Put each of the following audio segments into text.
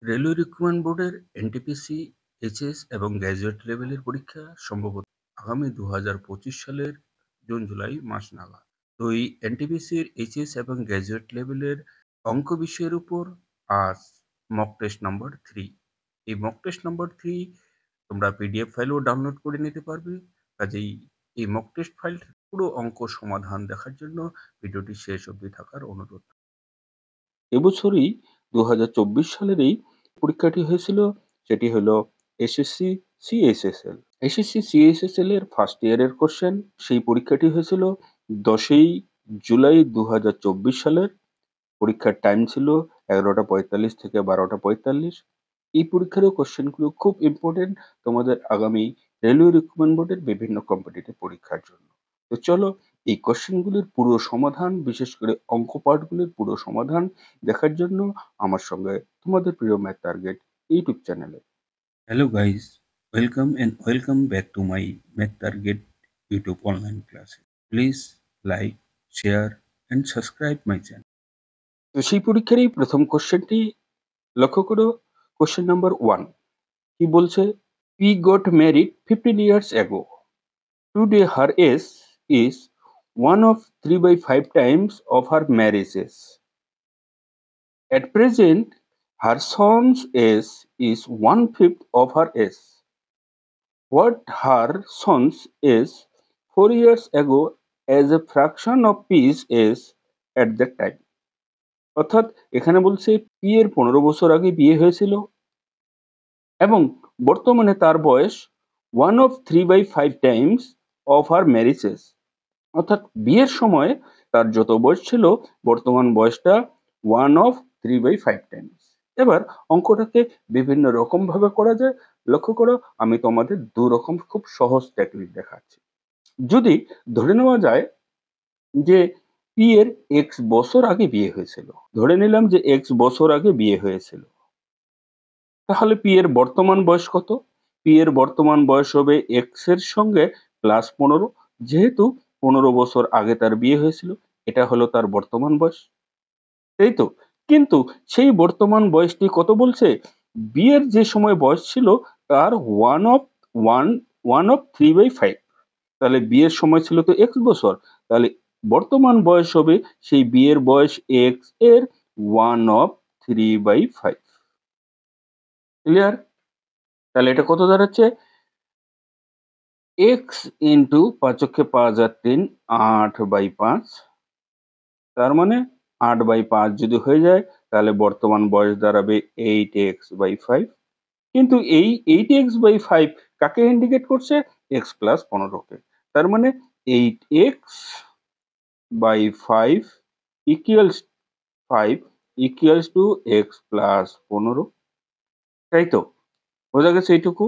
Railway recruitment বোর্ডের NTPC, HS এবং graduate লেভেলের পরীক্ষা সম্ভবত আগামী 2025 সালের জুন-জুলাই মাস নাগাদ। তো এই এনটিপিসির এইচএস এবং গ্র্যাজুয়েট লেভেলের অঙ্ক বিষয়ের উপর আজ মক টেস্ট নাম্বার 3। এই মক টেস্ট নাম্বার 3 তোমরা পিডিএফ ফাইলও ডাউনলোড করে নিতে পারবে। কাজেই এই মক টেস্ট ফাইলটির পুরো অঙ্ক সমাধান দেখার জন্য ভিডিওটি শেষ অবধি থাকার অনুরোধ। এবছরই 2024 সালের এই পরীক্ষাটি হয়েছিল, সেটি হলো এসএসসি সিএসএসএল। এসএসসি সিএসএসএল এর ফার্স্ট ইয়ারের কোশ্চেন। সেই পরীক্ষাটি হয়েছিল 10ই জুলাই 2024 সালের। পরীক্ষার টাইম ছিল 11:45 থেকে 12:45। এই পরীক্ষারও কোশ্চেনগুলো খুব ইম্পর্টেন্ট তোমাদের আগামী রেলওয়ে রিক্রুটমেন্ট বোর্ডের বিভিন্ন কম্পিটিটিভ পরীক্ষার জন্য। তো চলো এই কোশ্চেনগুলির পুরো সমাধান, বিশেষ করে অঙ্ক পার্টগুলির পুরো সমাধান দেখার জন্য আমার সঙ্গে তোমাদের প্রিয় ম্যাথ টার্গেট ইউটিউব চ্যানেলে। Hello guys, welcome back to my math target YouTube online ক্লাসে। Please like, share and subscribe my channel. তো সেই পরীক্ষার এই প্রথম কোশ্চেনটি লক্ষ্য করো। কোশ্চেন নাম্বার 1 কি বলছে? P got married 15 years ago. Today her age is one of 3/5 times of her marriage age. At present, her son's age is 1/5 of her age. What her son's age 4 years ago as a fraction of P's age at that time. অর্থাৎ এখানে বলছে P এর 15 বছর আগে বিয়ে হয়েছিল এবং বর্তমানে তার বয়স 1/3/5 টাইমস অফ হার ম্যারিজেস। অর্থাৎ বিয়ের সময় তার যত বয়স ছিল, বর্তমান বয়সটা 1/3/5 টাইমস। এবার অঙ্কটাকে বিভিন্ন রকম ভাবে করা যায়। লক্ষ্য করো, আমি তোমাদের দু রকম খুব সহজ টেকনিক দেখাচ্ছি। যদি ধরে নেওয়া যায় যে পি এর এক্স বছর আগে বিয়ে হয়েছিল, ধরে নিলাম যে এক্স বছর আগে বিয়ে হয়েছিল, তাহলে পি এর বর্তমান বয়স কত? পি এর বর্তমান বয়স হবে এক্স এর সঙ্গে +15, যেহেতু 15 বছর আগে তার বিয়ে হয়েছিল, এটা হলো তার বর্তমান বয়স, তাই তো? কিন্তু সেই বর্তমান বয়সটি কত বলছে? বিয়ের যে সময় বয়স ছিল তার 1/3/5। তাহলে বিয়ের সময় ছিল তো এক্স বছর, তাহলে বর্তমান বয়স হবে সেই বিয়ের বয়স এক্স এর 1/3/5। ক্লিয়ার? তাহলে এটা কত দাঁড়াচ্ছে? এক্স ইন্টু 5 আর 3 8/5। তার মানে 8/5 যদি হয়ে যায় তাহলে বর্তমান বয়স দাঁড়াবে 8x/5। কিন্তু এই 8x/5 কাকে ইন্ডিকেট করছে? x প্লাস 15কে। তার মানে 8x/5 equals 5 equals to x plus 15। তাই তো? বোঝা গেছে এইটুকু?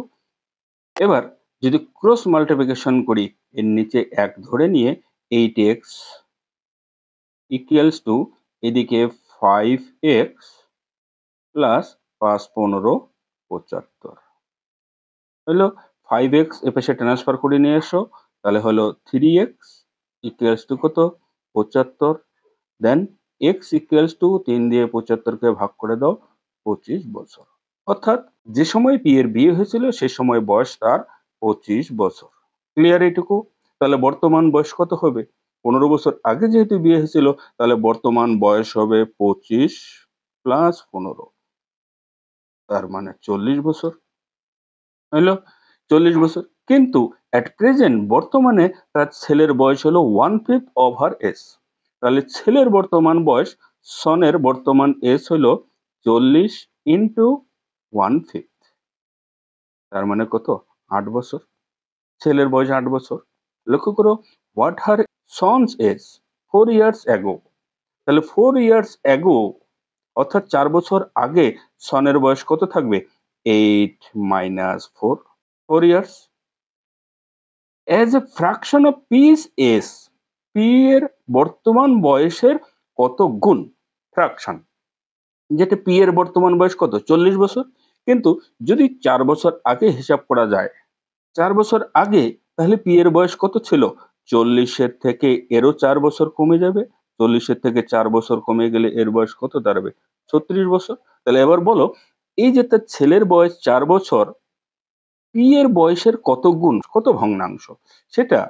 এবার যদি ক্রস মাল্টিপ্লিকেশন করি, এর নিচে 1 ধরে নিয়ে 8x ইকুয়ালস টু এদিকে 5x প্লাস 5 15 75 হলো। 5x এপাশে ট্রান্সফার করে নিয়ে এসো, তাহলে হলো 3x ইকুয়ালস টু কত? 75। দেন x ইকুয়ালস টু 3 দিয়ে 75কে ভাগ করে দাও, 25 বছর। অর্থাৎ যে সময় পি এর বিয়ে হয়েছিল সে সময় বয়স তার 25 বছর। ক্লিয়ার এইটুকু? তাহলে বর্তমান বয়স কত হবে? 15 বছর আগে যেহেতু বিয়ে হয়েছিল, তাহলে বর্তমান বয়স হবে 25 প্লাস 15, তার মানে 40 বছর হইলো। 40 বছর। কিন্তু অ্যাট প্রেজেন্ট বর্তমানে তার ছেলের বয়স হলো 1/5 অফ হার এজ। তাহলে ছেলের বর্তমান বয়স, সনের বর্তমান এজ হলো 40 ইন্টু 1/5। তার মানে কত? 8 বছর। ছেলের বয়স 8 বছর। লক্ষ্য করো, what her son's age 4 years ago. তাহলে 4 ইয়ার্স অ্যাগো অর্থাৎ 4 বছর আগে সনের বয়স কত থাকবে? 8 minus 4, 4 years. As a fraction of P's age, P এর বর্তমান বয়সের কত গুণ? ফ্র্যাকশন, যেটা পি এর বর্তমান বয়স কত? 40 বছর। কিন্তু যদি 4 বছর আগে হিসাব করা যায়, 4 বছর আগে, তাহলে পি এর বয়স কত ছিল? 40-এর থেকে এরও 4 বছর কমে যাবে। 40-এর থেকে 4 বছর কমে গেলে এর বয়স কত দাঁড়াবে? 36 বছর। তাহলে এবার বলো এই যে তার ছেলের বয়স 4 বছর, পি এর বয়সের কত গুণ, কত ভগ্নাংশ সেটা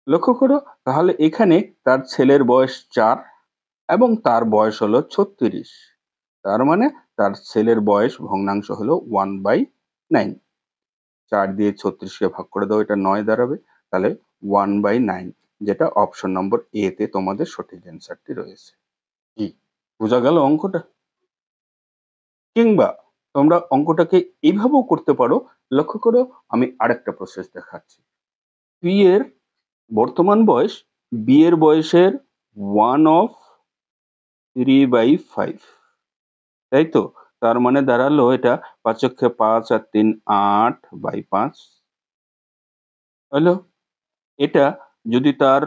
লক্ষ্য করো। তাহলে এখানে তার ছেলের বয়স 4 এবং তার বয়স হলো 36। তার মানে তার ছেলের বয়স ভগ্নাংশ হলো 1/9। 4 দিয়ে 36কে ভাগ করে দাও, এটা 9 দাঁড়াবে। তাহলে 1/9, যেটা অপশন নম্বর এ তে তোমাদের সঠিক অ্যান্সারটি রয়েছে। কি বোঝা গেল অঙ্কটা? কিংবা তোমরা অঙ্কটাকে এইভাবেও করতে পারো। লক্ষ্য করো, আমি আরেকটা প্রসেস দেখাচ্ছি। পি এর বর্তমান বয়স বি এর বয়সের 1/3/5, তাই তো? তার মানে দাঁড়ালো এটা ৫ × ৫ আর ৩ ৮/৫ হলো। এটা যদি তার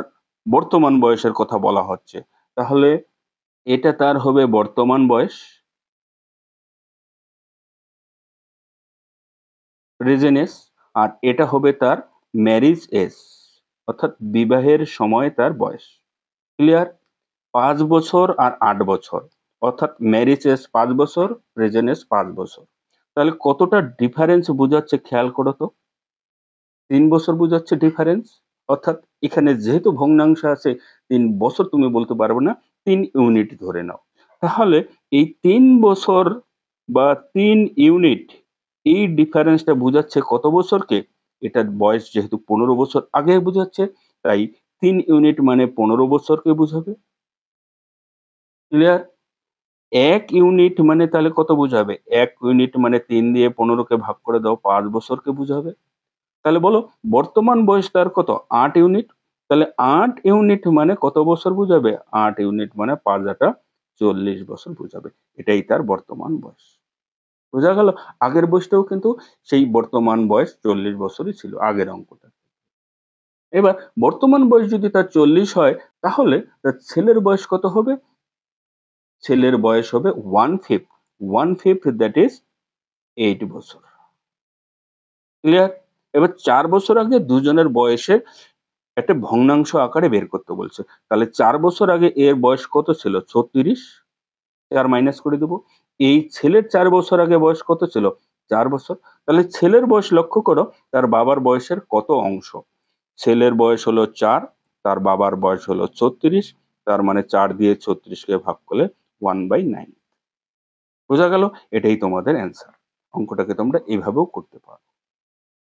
বর্তমান বয়সের কথা বলা হচ্ছে, তাহলে এটা তার হবে বর্তমান বয়স, রেজেনেস, আর এটা হবে তার ম্যারিজ এজ, অর্থাৎ বিবাহের সময় তার বয়স। ক্লিয়ার? ৫ বছর আর ৮ বছর, অর্থাৎ ম্যারিজ এজ ৫ বছর, রেজেনেস ৫ বছর। তাহলে কতটা ডিফারেন্স বোঝাচ্ছে খেয়াল করো তো। ৩ বছর বোঝাচ্ছে ডিফারেন্স। অর্থাৎ এখানে যেহেতু ভগ্নাংশ আছে, ৩ বছর তুমি বলতে পারবে না, ৩ ইউনিট ধরে নাও। তাহলে এই ৩ বছর বা ৩ ইউনিট, এই ডিফারেন্সটা বোঝাচ্ছে কত বছরকে? এটার বয়স যেহেতু ১৫ বছর আগে বোঝাচ্ছে, তাই ৩ ইউনিট মানে ১৫ বছরকে বোঝাবে। ক্লিয়ার? ১ ইউনিট মানে তাহলে কত বোঝাবে? ১ ইউনিট মানে ৩ দিয়ে ১৫ কে ভাগ করে দাও, ৫ বছরকে বোঝাবে। তাহলে বলো বর্তমান বয়স তার কত? ৮ ইউনিট। তাহলে ৮ ইউনিট মানে কত বছর বোঝাবে? ৮ ইউনিট মানে ৫ × ৪০ বছর বোঝাবে। এটাই তার বর্তমান বয়স। বোঝা গেল? আগের বয়সটাও কিন্তু সেই বর্তমান বয়স ৪০ বছরই ছিল, আগের অঙ্কটা। এবার বর্তমান বয়স যদি তার ৪০ হয়, তাহলে তার ছেলের বয়স কত হবে? ছেলের বয়স হবে 1/5, 1/5 দ্যাট ইজ 8 বছর। ক্লিয়ার? এবার ৪ বছর আগে দুজনের বয়সের একটা ভগ্নাংশ আকারে বের করতে বলছে। তাহলে ৪ বছর আগে এর বয়স কত ছিল? ৩৬। ৪ মাইনাস করে দেব। এই ছেলের ৪ বছর আগে বয়স কত ছিল? ৪ বছর। তাহলে ছেলের বয়স লক্ষ্য করো তার বাবার বয়সের কত অংশ? ছেলের বয়স হলো ৪, তার বাবার বয়স হলো ৩৬। তার মানে ৪ দিয়ে ৩৬ কে ভাগ করলে 1/9। বোঝা গেল? এটাই তোমাদের অ্যান্সার। অঙ্কটাকে তোমরা এভাবেও করতে পারো।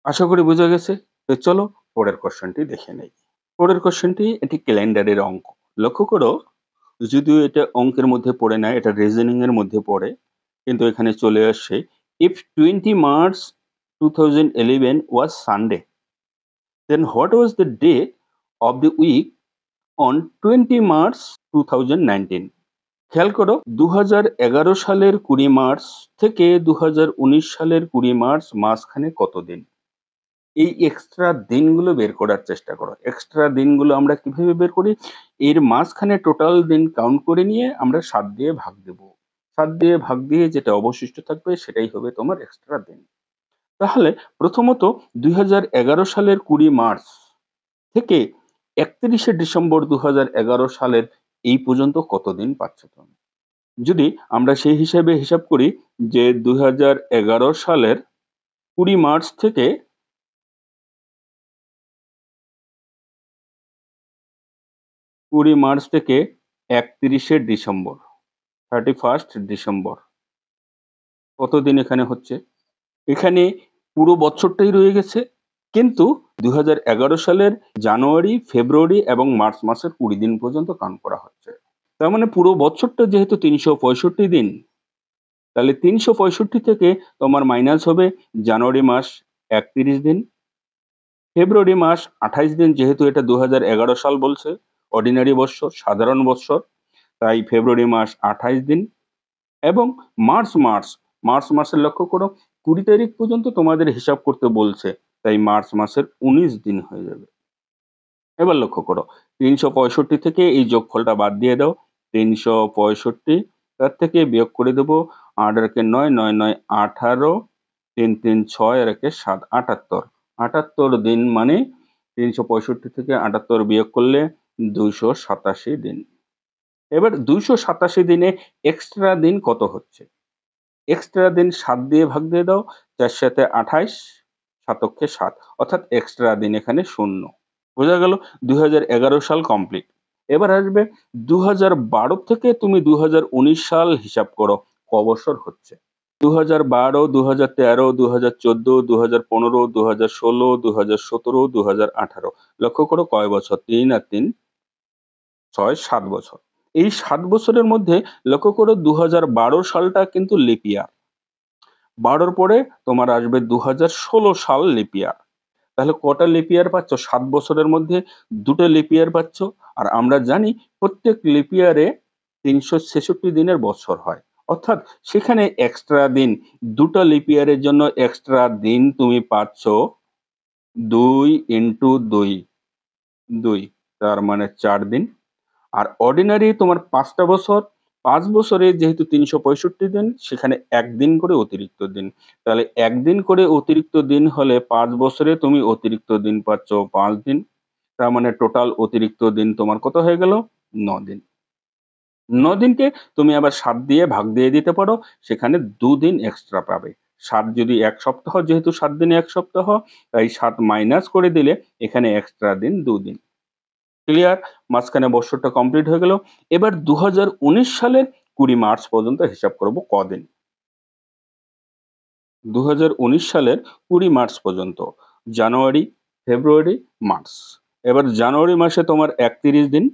আশা করি বোঝা গেছে। তো চলো পরের কোয়েশ্চেনটি দেখে নেই। পরের কোয়েশ্চেনটি এটি ক্যালেন্ডারের অঙ্ক। লক্ষ্য করো, যদিও এটা অঙ্কের মধ্যে পড়ে না, এটা রিজনিং এর মধ্যে পড়ে, কিন্তু এখানে চলে আসছে, if 20 March 2011 was Sunday, then what was the day of the week on 20 March 2019? খেয়াল করো, 2011 সালের 20 মার্চ থেকে 2019 সালের 20 মার্চ মাঝখানে কত দিন? এই এক্সট্রা দিনগুলো বের করার চেষ্টা করো। এক্সট্রা দিনগুলো আমরা কিভাবে বের করি? এর মাঝখানে টোটাল দিন কাউন্ট করে নিয়ে আমরা ৭ দিয়ে ভাগ দেব। ৭ দিয়ে ভাগ দিয়ে যেটা অবশিষ্ট থাকবে সেটাই হবে তোমার এক্সট্রা দিন। তাহলে প্রথমত ২০১১ সালের ২০ মার্চ থেকে ৩১শে ডিসেম্বর ২০১১ সালের এই পর্যন্ত কত দিন পাচ্ছ তুমি? যদি আমরা সেই হিসাবে হিসাব করি যে ২০১১ সালের ২০ মার্চ থেকে ৩১শে ডিসেম্বর, 31st ডিসেম্বর, কতদিন এখানে হচ্ছে? এখানে পুরো বছরটাই রয়ে গেছে, কিন্তু ২০১১ সালের জানুয়ারি, ফেব্রুয়ারি এবং মার্চ মাসের ২০ দিন পর্যন্ত কাউন্ট করা হচ্ছে। তার মানে পুরো বছরটা যেহেতু ৩৬৫ দিন, তাহলে ৩৬৫ থেকে তোমার মাইনাস হবে জানুয়ারি মাস ৩১ দিন, ফেব্রুয়ারি মাস ২৮ দিন, যেহেতু এটা ২০১১ সাল বলছে, অর্ডিনারি বৎসর, সাধারণ বৎসর, তাই ফেব্রুয়ারি মাস ২৮ দিন, এবং মার্চ মাসের লক্ষ্য করো ২০ তারিখ পর্যন্ত তোমাদের হিসাব করতে বলছে, তাই মার্চ মাসের ১৯ দিন হয়ে যাবে। এবার লক্ষ্য করো, ৩৬৫ থেকে এই যোগফলটা বাদ দিয়ে দাও। ৩৬৫, তার থেকে বিয়োগ করে দেবো ৮ আর একে ৯, ৯ ৯ ১৮, ৩ ৩ ৬ আর একে ৭, ৭৮। ৭৮ দিন মানে ৩৬৫ থেকে ৭৮ বিয়োগ করলে ২৮৭ দিন। এবার ২৮৭ দিনে এক্সট্রা দিন কত হচ্ছে? এক্সট্রা দিন 7 দিয়ে ভাগ দিয়ে দাও, 4 সাথে 28, 7 7, অর্থাৎ এক্সট্রা দিন এখানে 0। বোঝা গেল? 2011 সাল কমপ্লিট। এবার আসবে 2012 থেকে তুমি 2019 সাল হিসাব করো ক বছর হচ্ছে। 2012, 2013, 2014, 2015, 2016, 2017, 2018, লক্ষ্য করো কয় বছর? 3 আর 3 6, 7 বছর। এই 7 বছরের মধ্যে লক্ষ্য করো 2012 সালটা কিন্তু লিপ ইয়ার। 12 র পরে তোমার আসবে 2016 সাল লিপ ইয়ার। তাহলে কটা লিপ ইয়ার পাচ্ছ? 7 বছরের মধ্যে 2 টা লিপ ইয়ার পাচ্ছ। আর আমরা জানি প্রত্যেক লিপ ইয়ারে 366 দিনের বছর হয়। অর্থাৎ সেখানে এক্সট্রা দিন, 2 টা লিপ ইয়ারের জন্য এক্সট্রা দিন তুমি পাচ্ছ 2 ইনটু 2, 2, তার মানে 4 দিন। আর অর্ডিনারি তোমার 5 টা বছর, 5 বছরে যেহেতু 365 দিন, সেখানে 1 দিন করে অতিরিক্ত দিন। তাহলে 1 দিন করে অতিরিক্ত দিন হলে 5 বছরে তুমি অতিরিক্ত দিন পাচ্ছ 5 দিন। তার মানে টোটাল অতিরিক্ত দিন তোমার কত হয়ে গেল? 9 দিন। 9 দিনকে তুমি আবার 7 দিয়ে ভাগ দিয়ে দিতে পারো, সেখানে 2 দিন এক্সট্রা পাবে। 7 যদি 1 সপ্তাহ, যেহেতু 7 দিনে 1 সপ্তাহ, তাই 7 মাইনাস করে দিলে এখানে এক্সট্রা দিন 2 দিন। ক্লিয়ার? মাঝখানে বছরটা কমপ্লিট হয়ে গেল। এবার 2019 সালের 20 মার্চ পর্যন্ত হিসাব করব কদিন। 2019 সালের 20 মার্চ পর্যন্ত। জানুয়ারি, ফেব্রুয়ারি, মার্চ। এবার জানুয়ারি মাসে তোমার 31 দিন।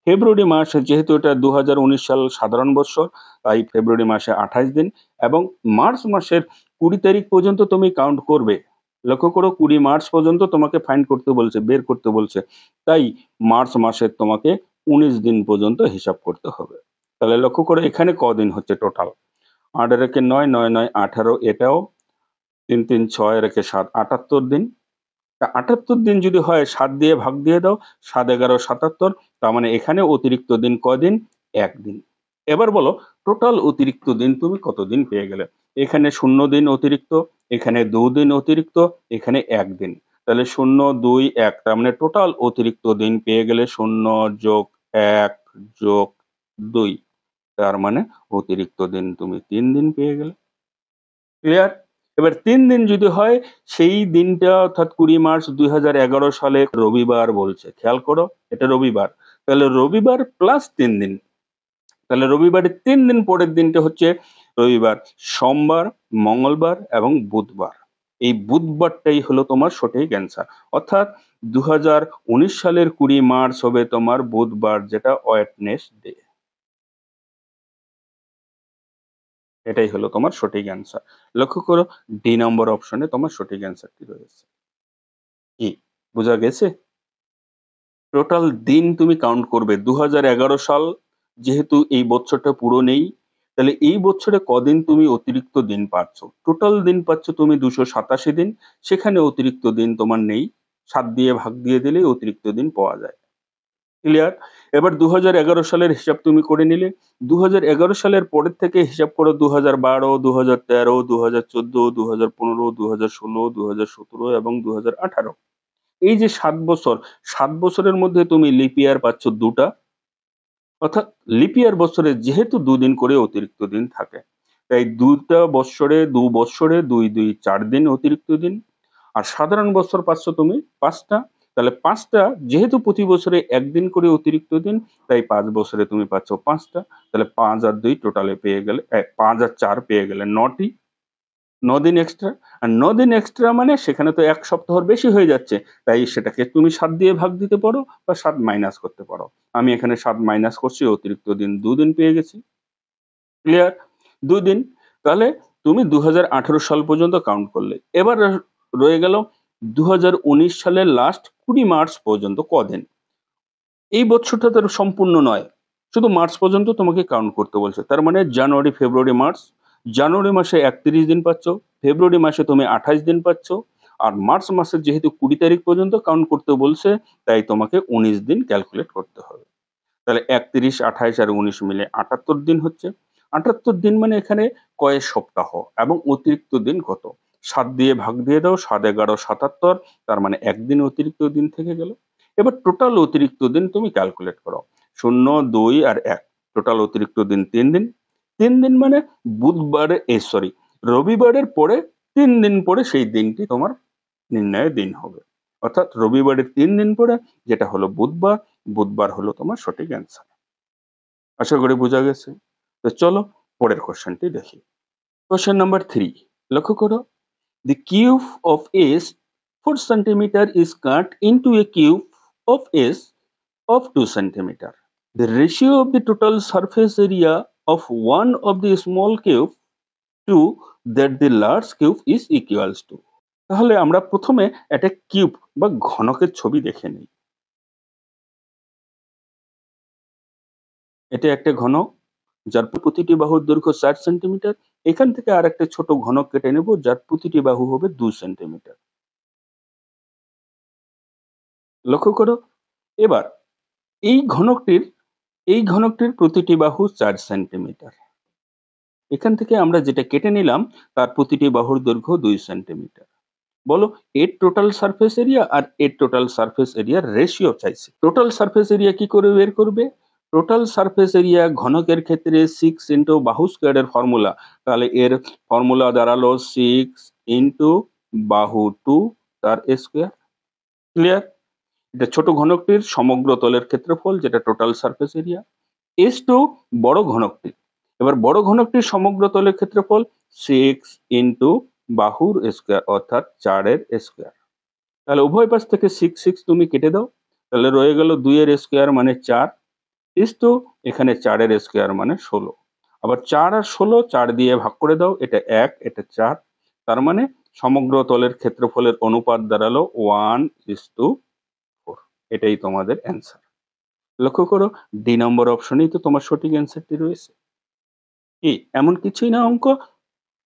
ফেব্রুয়ারি মাস, যেহেতু এটা 2019 সাল সাধারণ বৎসর, তাই ফেব্রুয়ারি মাসে 28 দিন এবং মার্চ মাসের 20 তারিখ পর্যন্ত তুমি কাউন্ট করবে। লক্ষ্য করো 20 মার্চ পর্যন্ত তোমাকে ফাইন্ড করতে বলছে, বের করতে বলছে। তাই মার্চ মাসের তোমাকে 19 দিন পর্যন্ত হিসাব করতে হবে। তাহলে লক্ষ্য করো এখানে কদিন হচ্ছে টোটাল? 8 আর একে 9, 9 9 18, এটাও 3 3 6 আর একে 7, 78 দিন। তা 78 দিন যদি হয় 7 দিয়ে ভাগ দিয়ে দাও, 7 11 77, তার মানে এখানে অতিরিক্ত দিন কয়দিন? 1 দিন। এবার বলো টোটাল অতিরিক্ত দিন তুমি কতদিন পেয়ে গেলে? এখানে 0 দিন অতিরিক্ত, এখানে 2 দিন অতিরিক্ত, এখানে 1 দিন। তাহলে 0 2 1, তার মানে টোটাল অতিরিক্ত দিন পেয়ে গেলে 0 যোগ 1 যোগ 2, তার মানে অতিরিক্ত দিন তুমি 3 দিন পেয়ে গেলে। ক্লিয়ার? এবার 3 দিন যদি হয়, সেই দিনটা অর্থাৎ 20 মার্চ 2011 সালে রবিবার বলছে। খেয়াল করো, এটা রবিবার। তাহলে রবিবার প্লাস 3 দিন। তাহলে রবিবারের 3 দিন পরের দিনটা হচ্ছে রবিবার, সোমবার, মঙ্গলবার এবং বুধবার। এই বুধবারটাই হলো তোমার সঠিক অ্যান্সার। অর্থাৎ 2019 সালের 20 মার্চ হবে তোমার বুধবার, যেটা ওয়েডনেসডে। এটাই হলো তোমার সঠিক অ্যান্সার। লক্ষ্য করো ডি নম্বর অপশনে তোমার সঠিক অ্যান্সারটি রয়েছে। কি বোঝা গেছে? টোটাল দিন তুমি কাউন্ট করবে। 2011 সাল, যেহেতু এই বছরটা পুরো নেই, তাহলে এই বছরে কদিন তুমি অতিরিক্ত দিন পাচ্ছ? টোটাল দিন পাচ্ছ তুমি 287 দিন, সেখানে অতিরিক্ত দিন তোমার নেই। 7 দিয়ে ভাগ দিয়ে দিলেই অতিরিক্ত দিন পাওয়া যায়। ক্লিয়ার? এবার 2011 সালের হিসাব তুমি করে নিলে। 2011 সালের পরের থেকে হিসাব করো 2012, 2013, 2014, 2015, 2016, 2017 এবং 2018। এই যে 7 বছর, 7 বছরের মধ্যে তুমি লিপ ইয়ার পাচ্ছ 2 টা। অর্থাৎ লিপ ইয়ার বছরে যেহেতু 2 দিন করে অতিরিক্ত দিন থাকে, তাই 2 টা বৎসরে 2 বৎসরে 2 2 4 দিন অতিরিক্ত দিন। আর সাধারণ বছর পাচ্ছ তুমি 5 টা। তাহলে 5 টা, যেহেতু প্রতি বছরে 1 দিন করে অতিরিক্ত দিন, তাই 5 বছরে তুমি পাচ্ছ 5 টা। তাহলে 5 আর 2 টোটালে পেয়ে গেলে 5 আর 4 পেয়ে গেলে 9 টি। 9 দিন এক্সট্রা। আর 9 দিন এক্সট্রা মানে সেখানে তো 1 সপ্তাহর বেশি হয়ে যাচ্ছে। তাই সেটাকে তুমি 7 দিয়ে ভাগ দিতে পারো বা 7 মাইনাস করতে পারো। আমি এখানে 7 মাইনাস করছি, অতিরিক্ত দিন 2 দিন পেয়ে গেছি। ক্লিয়ার? 2 দিন। তাহলে তুমি 2018 সাল পর্যন্ত কাউন্ট করলে। এবার রয়ে গেল 2019 সালের লাস্ট 20 মার্চ পর্যন্ত কদিন? এই বছরটা তো সম্পূর্ণ নয়। শুধু মার্চ পর্যন্ত তোমাকে কাউন্ট করতে বলছে। তার মানে জানুয়ারি, ফেব্রুয়ারি, মার্চ। জানুয়ারি মাসে 31 দিন পাচ্ছ, ফেব্রুয়ারি মাসে তুমি 28 দিন পাচ্ছ। আর মার্চ মাসের যেহেতু 20 তারিখ পর্যন্ত কাউন্ট করতে বলছে, তাই তোমাকে 19 দিন ক্যালকুলেট করতে হবে। তাহলে 31, 28 আর 19 মিলে 78 দিন হচ্ছে। 78 দিন মানে এখানে কয় সপ্তাহ এবং অতিরিক্ত দিন কত? 7 দিয়ে ভাগ দিয়ে দাও, 7 11 77, তার মানে 1 দিন অতিরিক্ত দিন থেকে গেল। এবার টোটাল অতিরিক্ত দিন তুমি ক্যালকুলেট করো। 0 2 আর 1, টোটাল অতিরিক্ত দিন 3 দিন। 3 দিন মানে রবিবারের পরে 3 দিন পরে সেই দিনটি তোমার নির্ণয়ের দিন হবে। অর্থাৎ রবিবারের 3 দিন পরে, যেটা হলো বুধবার, বুধবার হলো তোমার সঠিক অ্যান্সার। আশা করি বোঝা গেছে। তো চলো পরের কোশ্চেনটি দেখি। কোশ্চেন নাম্বার 3, লক্ষ্য করো। The cube of S 4 centimeter is cut into a cube of S of 2 centimeter. The ratio of the total surface area of one of the small cube to that the large cube is equals to. তাহলে আমরা প্রথমে একটা cube বা ঘনকের ছবি দেখে নিই। এটা একটা ঘনক যার প্রতিটি বাহুর দৈর্ঘ্য 4 সেন্টিমিটার। এখান থেকে আর একটা ছোট ঘনক কেটে নেব যার প্রতিটি বাহু হবে 2 সেন্টিমিটার। লক্ষ্য করো। এবার এই ঘনকটির প্রতিটি বাহু 4 সেন্টিমিটার। এখান থেকে আমরা যেটা কেটে নিলাম তার প্রতিটি বাহুর দৈর্ঘ্য 2 সেন্টিমিটার। বলো এর টোটাল সারফেস এরিয়া আর এর টোটাল সারফেস এরিয়ার রেশিও চাইছে। টোটাল সারফেস এরিয়া কি করে বের করবে? টোটাল সারফেস এরিয়া ঘনকের ক্ষেত্রে 6 ইন্টু বাহু স্কোয়ারের ফর্মুলা। তাহলে এর ফর্মুলা দাঁড়ালো 6 ইন্টু বাহু 2 তার স্কোয়ার। ক্লিয়ার? এটা ছোট ঘনকটির সমগ্র তলের ক্ষেত্রফল, যেটা টোটাল সারফেস এরিয়া। S2 বড় ঘনকটি। এবার বড় ঘনকটির সমগ্র তলের ক্ষেত্রফল 6 ইন্টু বাহুর স্কোয়ার অর্থাৎ 4 এর স্কোয়ার। তাহলে উভয় পাশ থেকে 6 তুমি কেটে দাও। তাহলে রয়ে গেল 2 এর স্কোয়ার মানে 4। S2 এখানে 4 এর স্কোয়ার মানে 16। আবার 4 আর 16 4 দিয়ে ভাগ করে দাও, এটা 1 এটা 4। তার মানে সমগ্র তলের ক্ষেত্রফলের অনুপাত দাঁড়ালো 1:4। এটাই তোমাদের অ্যান্সার। লক্ষ্য করো, ডি নম্বর অপশনেই তো তোমার সঠিক অ্যান্সারটি রয়েছে। কি এমন কিছুই না অঙ্ক,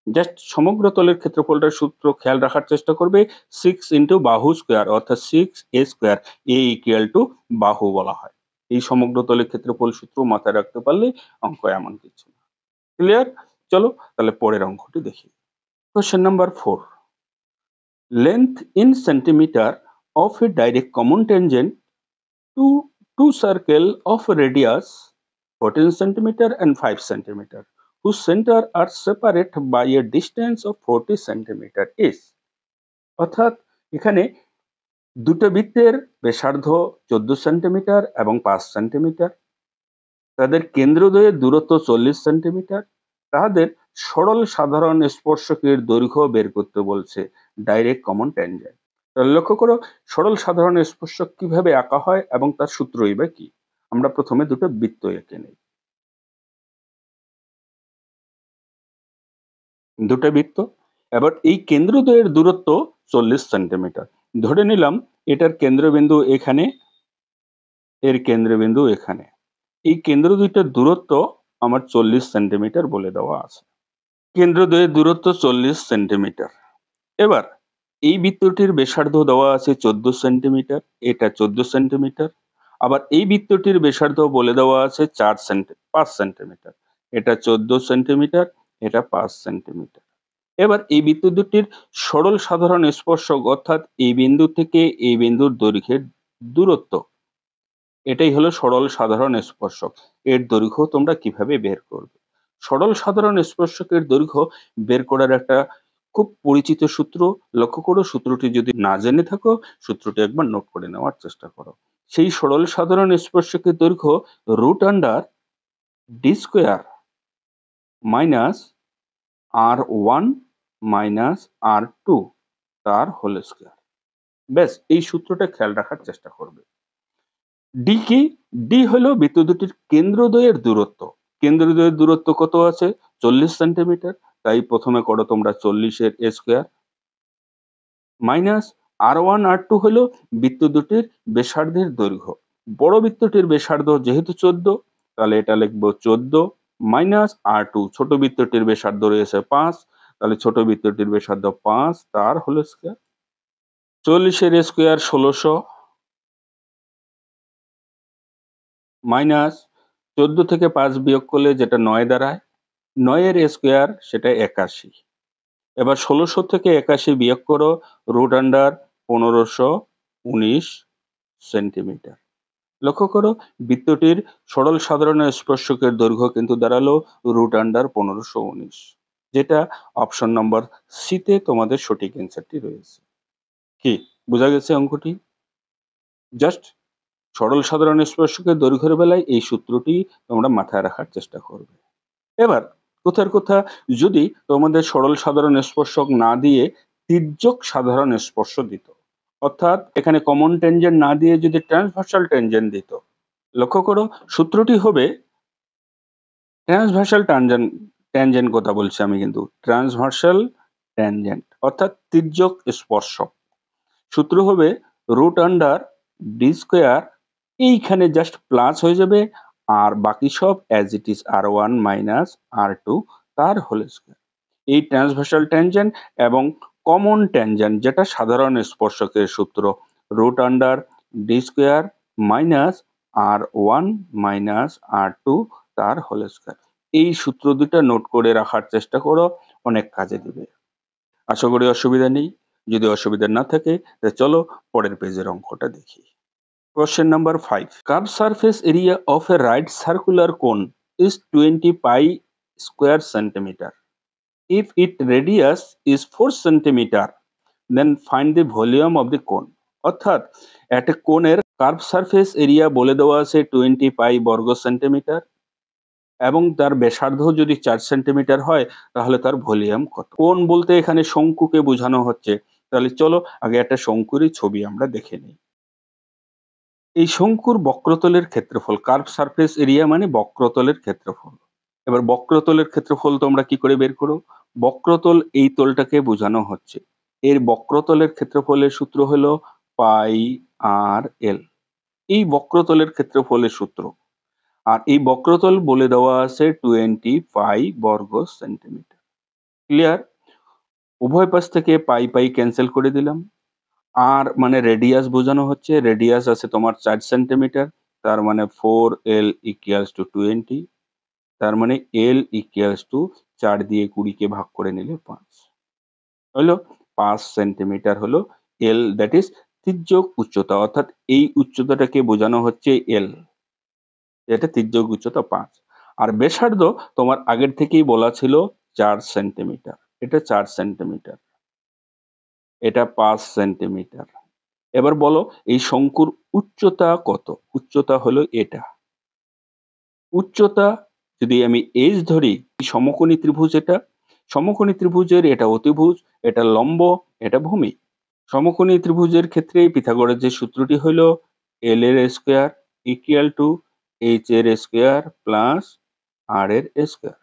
জাস্ট সমগ্র তলের ক্ষেত্রফলটার সূত্র খেয়াল রাখার চেষ্টা করবে। 6 ইন্টু বাহু স্কোয়ার অর্থাৎ 6a square, A equal to বাহু বলা হয়। এই সমগ্র তলের ক্ষেত্রফল সূত্র মাথায় রাখতে পারলে অঙ্ক এমন কিছু না। ক্লিয়ার? চলো তাহলে পরের অঙ্কটি দেখি। Question number 4, length in centimetre of a direct common tangent to two circle of radius 14 centimeter and 5 centimeter whose center are separate by a distance of 40 centimeter is। অর্থাৎ এখানে দুটো বৃত্তের ব্যাসার্ধ 14 সেন্টিমিটার এবং 5 সেন্টিমিটার, তাদের কেন্দ্রদ্বয়ের দূরত্ব 40 সেন্টিমিটার, তাদের সরল সাধারণ স্পর্শকের দৈর্ঘ্য বের করতে বলছে, ডাইরেক্ট কমন ট্যানজেন্ট। লক্ষ্য করো, সরল সাধারণ স্পর্শক কিভাবে আঁকা হয় এবং তার সূত্রই বা কি। আমরা প্রথমে দুটো বৃত্ত এঁকে নেই। দুটো বৃত্ত। এবার এই কেন্দ্রদ্বয়ের দূরত্ব 40 সেন্টিমিটার। ধরে নিলাম এটার কেন্দ্রবিন্দু এখানে, এর কেন্দ্রবিন্দু এখানে। এই কেন্দ্র দুইটার দূরত্ব আমার 40 সেন্টিমিটার বলে দেওয়া আছে। কেন্দ্রদ্বয়ের দূরত্ব 40 সেন্টিমিটার। এবার এই বৃত্তটির ব্যাসার্ধ দেওয়া আছে 14 সেন্টিমিটার, এটা 14 সেন্টিমিটার। আবার এই বৃত্তটির ব্যাসার্ধ বলে দেওয়া আছে 5 সেন্টিমিটার, এটা 14 সেন্টিমিটার, এটা 5 সেন্টিমিটার। এবার এই বৃত্ত দুটির সরল সাধারণ স্পর্শক অর্থাৎ এই বিন্দু থেকে এই বিন্দুর দৈর্ঘ্যের দূরত্ব, এটাই হলো সরল সাধারণ স্পর্শক। এর দৈর্ঘ্য তোমরা কিভাবে বের করবে? সরল সাধারণ স্পর্শকের দৈর্ঘ্য বের করার একটা খুব পরিচিত সূত্র। লক্ষ্য করো, সূত্রটি যদি না জেনে থাকো সূত্রটি একবার নোট করে নেওয়ার চেষ্টা করো। সেই সরল সাধারণ স্পর্শকের দৈর্ঘ্য √(d² -r1 -r2 তার হোল স্কয়ার। ব্যাস, এই সূত্রটা খেয়াল রাখার চেষ্টা করবে। ডি কি? ডি হলো বৃত্ত দুটির কেন্দ্রদ্বয়ের দূরত্ব। কেন্দ্রদ্বয়ের দূরত্ব কত আছে? 40 সেন্টিমিটার। তাই প্রথমে করো তোমরা 40 এর স্কয়ার মাইনাস R1 R2 হলো বৃত্ত দুটির ব্যাসার্ধের দৈর্ঘ্য। বড় বৃত্তটির ব্যাসার্ধ যেহেতু 14, তাহলে এটা লিখবো 14 মাইনাস R2, ছোট বৃত্তটির ব্যাসার্ধ রয়েছে 5, তাহলে ছোট বৃত্তটির ব্যাসার্ধ 5 তার হোল স্কয়ার। 40 এর স্কয়ার 1600 মাইনাস 14 থেকে 5 বিয়োগ করলে যেটা 9 দাঁড়ায়, 9 এর স্কয়ার সেটা 81। এবার 1600 থেকে 81 বিয়োগ করো, √1519 সেন্টিমিটার। লক্ষ্য করো, বৃত্তটির সরল সাধারণ স্পর্শকের দৈর্ঘ্য কিন্তু দাঁড়ালো √1519, যেটা অপশন নম্বর সিতে তোমাদের সঠিক অ্যান্সারটি রয়েছে। কি বোঝা গেছে অঙ্কটি? জাস্ট সরল সাধারণ স্পর্শকের দৈর্ঘ্যের বেলায় এই সূত্রটি তোমরা মাথায় রাখার চেষ্টা করবে। এবার কথার কথা, যদি তোমাদের সরল সাধারণ স্পর্শক না দিয়ে তির্যক সাধারণ স্পর্শ দিত, অর্থাৎ এখানে কমন টেনজেন্ট না দিয়ে যদি ট্রান্সভার্সাল টেনজেন্ট দিত, লক্ষ্য করো সূত্রটি হবে ট্রান্সভার্সাল ট্যানজেন্ট কথা বলছি আমি, কিন্তু ট্রান্সভার্সাল ট্যানজেন্ট অর্থাৎ তির্যক স্পর্শক। সূত্র হবে √d², এইখানে জাস্ট প্লাস হয়ে যাবে, আর বাকি সব as it is R1 - R2 তার হোল স্কয়ার। এই ট্রান্সভার্সাল ট্যানজেন্ট এবং কমন ট্যানজেন্ট, যেটা সাধারণ স্পর্শকের সূত্র, √d² -R1 - R2 তার হোল স্কয়ার। এই সূত্র দুটা নোট করে রাখার চেষ্টা করো, অনেক কাজে দিবে। আশা করি অসুবিধা নেই। যদি অসুবিধা না থাকে তাহলে চলো পরের পেজের অঙ্কটা দেখি। Question number 5. Curved surface area of a right circular cone is 20 pi square centimeter. If its radius is 4 centimeter, then find the volume of the cone. অর্থাৎ একটা কোণের কার্ভ সারফেস এরিয়া বলে দেওয়া আছে 20 পাই বর্গ সেন্টিমিটার, এবং তার ব্যাসার্ধ যদি 4 সেন্টিমিটার হয় তাহলে তার ভলিউম কত। কোণ বলতে এখানে শঙ্কুকে বোঝানো হচ্ছে। তাহলে চলো আগে একটা শঙ্কুরই ছবি আমরা দেখে নিই। এই শঙ্কুর বক্রতলের ক্ষেত্রফল, কার্ভ সারফেস এরিয়া মানে বক্রতলের ক্ষেত্রফল। এবার বক্রতলের ক্ষেত্রফল তোমরা কি করে বের করো? বক্রতল এই তলটাকে বোঝানো হচ্ছে, এর বক্রতলের ক্ষেত্রফলের সূত্র হলো πr/l। এই বক্রতলের ক্ষেত্রফলের সূত্র, আর এই বক্রতল বলে দেওয়া আছে 20 পাই বর্গ সেন্টিমিটার। ক্লিয়ার? উভয় পাশ থেকে পাই পাই ক্যান্সেল করে দিলাম। আর মানে রেডিয়াস বোঝানো হচ্ছে, রেডিয়াস আছে তোমার 4 সেন্টিমিটার, তার মানে 4l = 20, তার মানে l = 4 দিয়ে 20 কে ভাগ করে নিলে 5 হলো। 5 সেন্টিমিটার হলো l, দ্যাট ইজ তির্যক উচ্চতা, অর্থাৎ এই উচ্চতাটাকে বোঝানো হচ্ছে l, এটা তির্যক উচ্চতা 5। আর ব্যাসার্ধ তোমার আগের থেকেই বলা ছিল 4 সেন্টিমিটার, এটা 4 সেন্টিমিটার, এটা 5 সেন্টিমিটার। এবার বলো এই শঙ্কুর উচ্চতা কত? উচ্চতা হলো এটা। উচ্চতা যদি আমি h ধরি, সমকোণী ত্রিভুজ, এটা সমকোণী ত্রিভুজের এটা অতিভুজ, এটা লম্ব, এটা ভূমি। সমকোণী ত্রিভুজের ক্ষেত্রে পিথাগোরাস যে সূত্রটি হলো l এর স্কয়ার = h এর স্কয়ার প্লাস r এর স্কয়ার।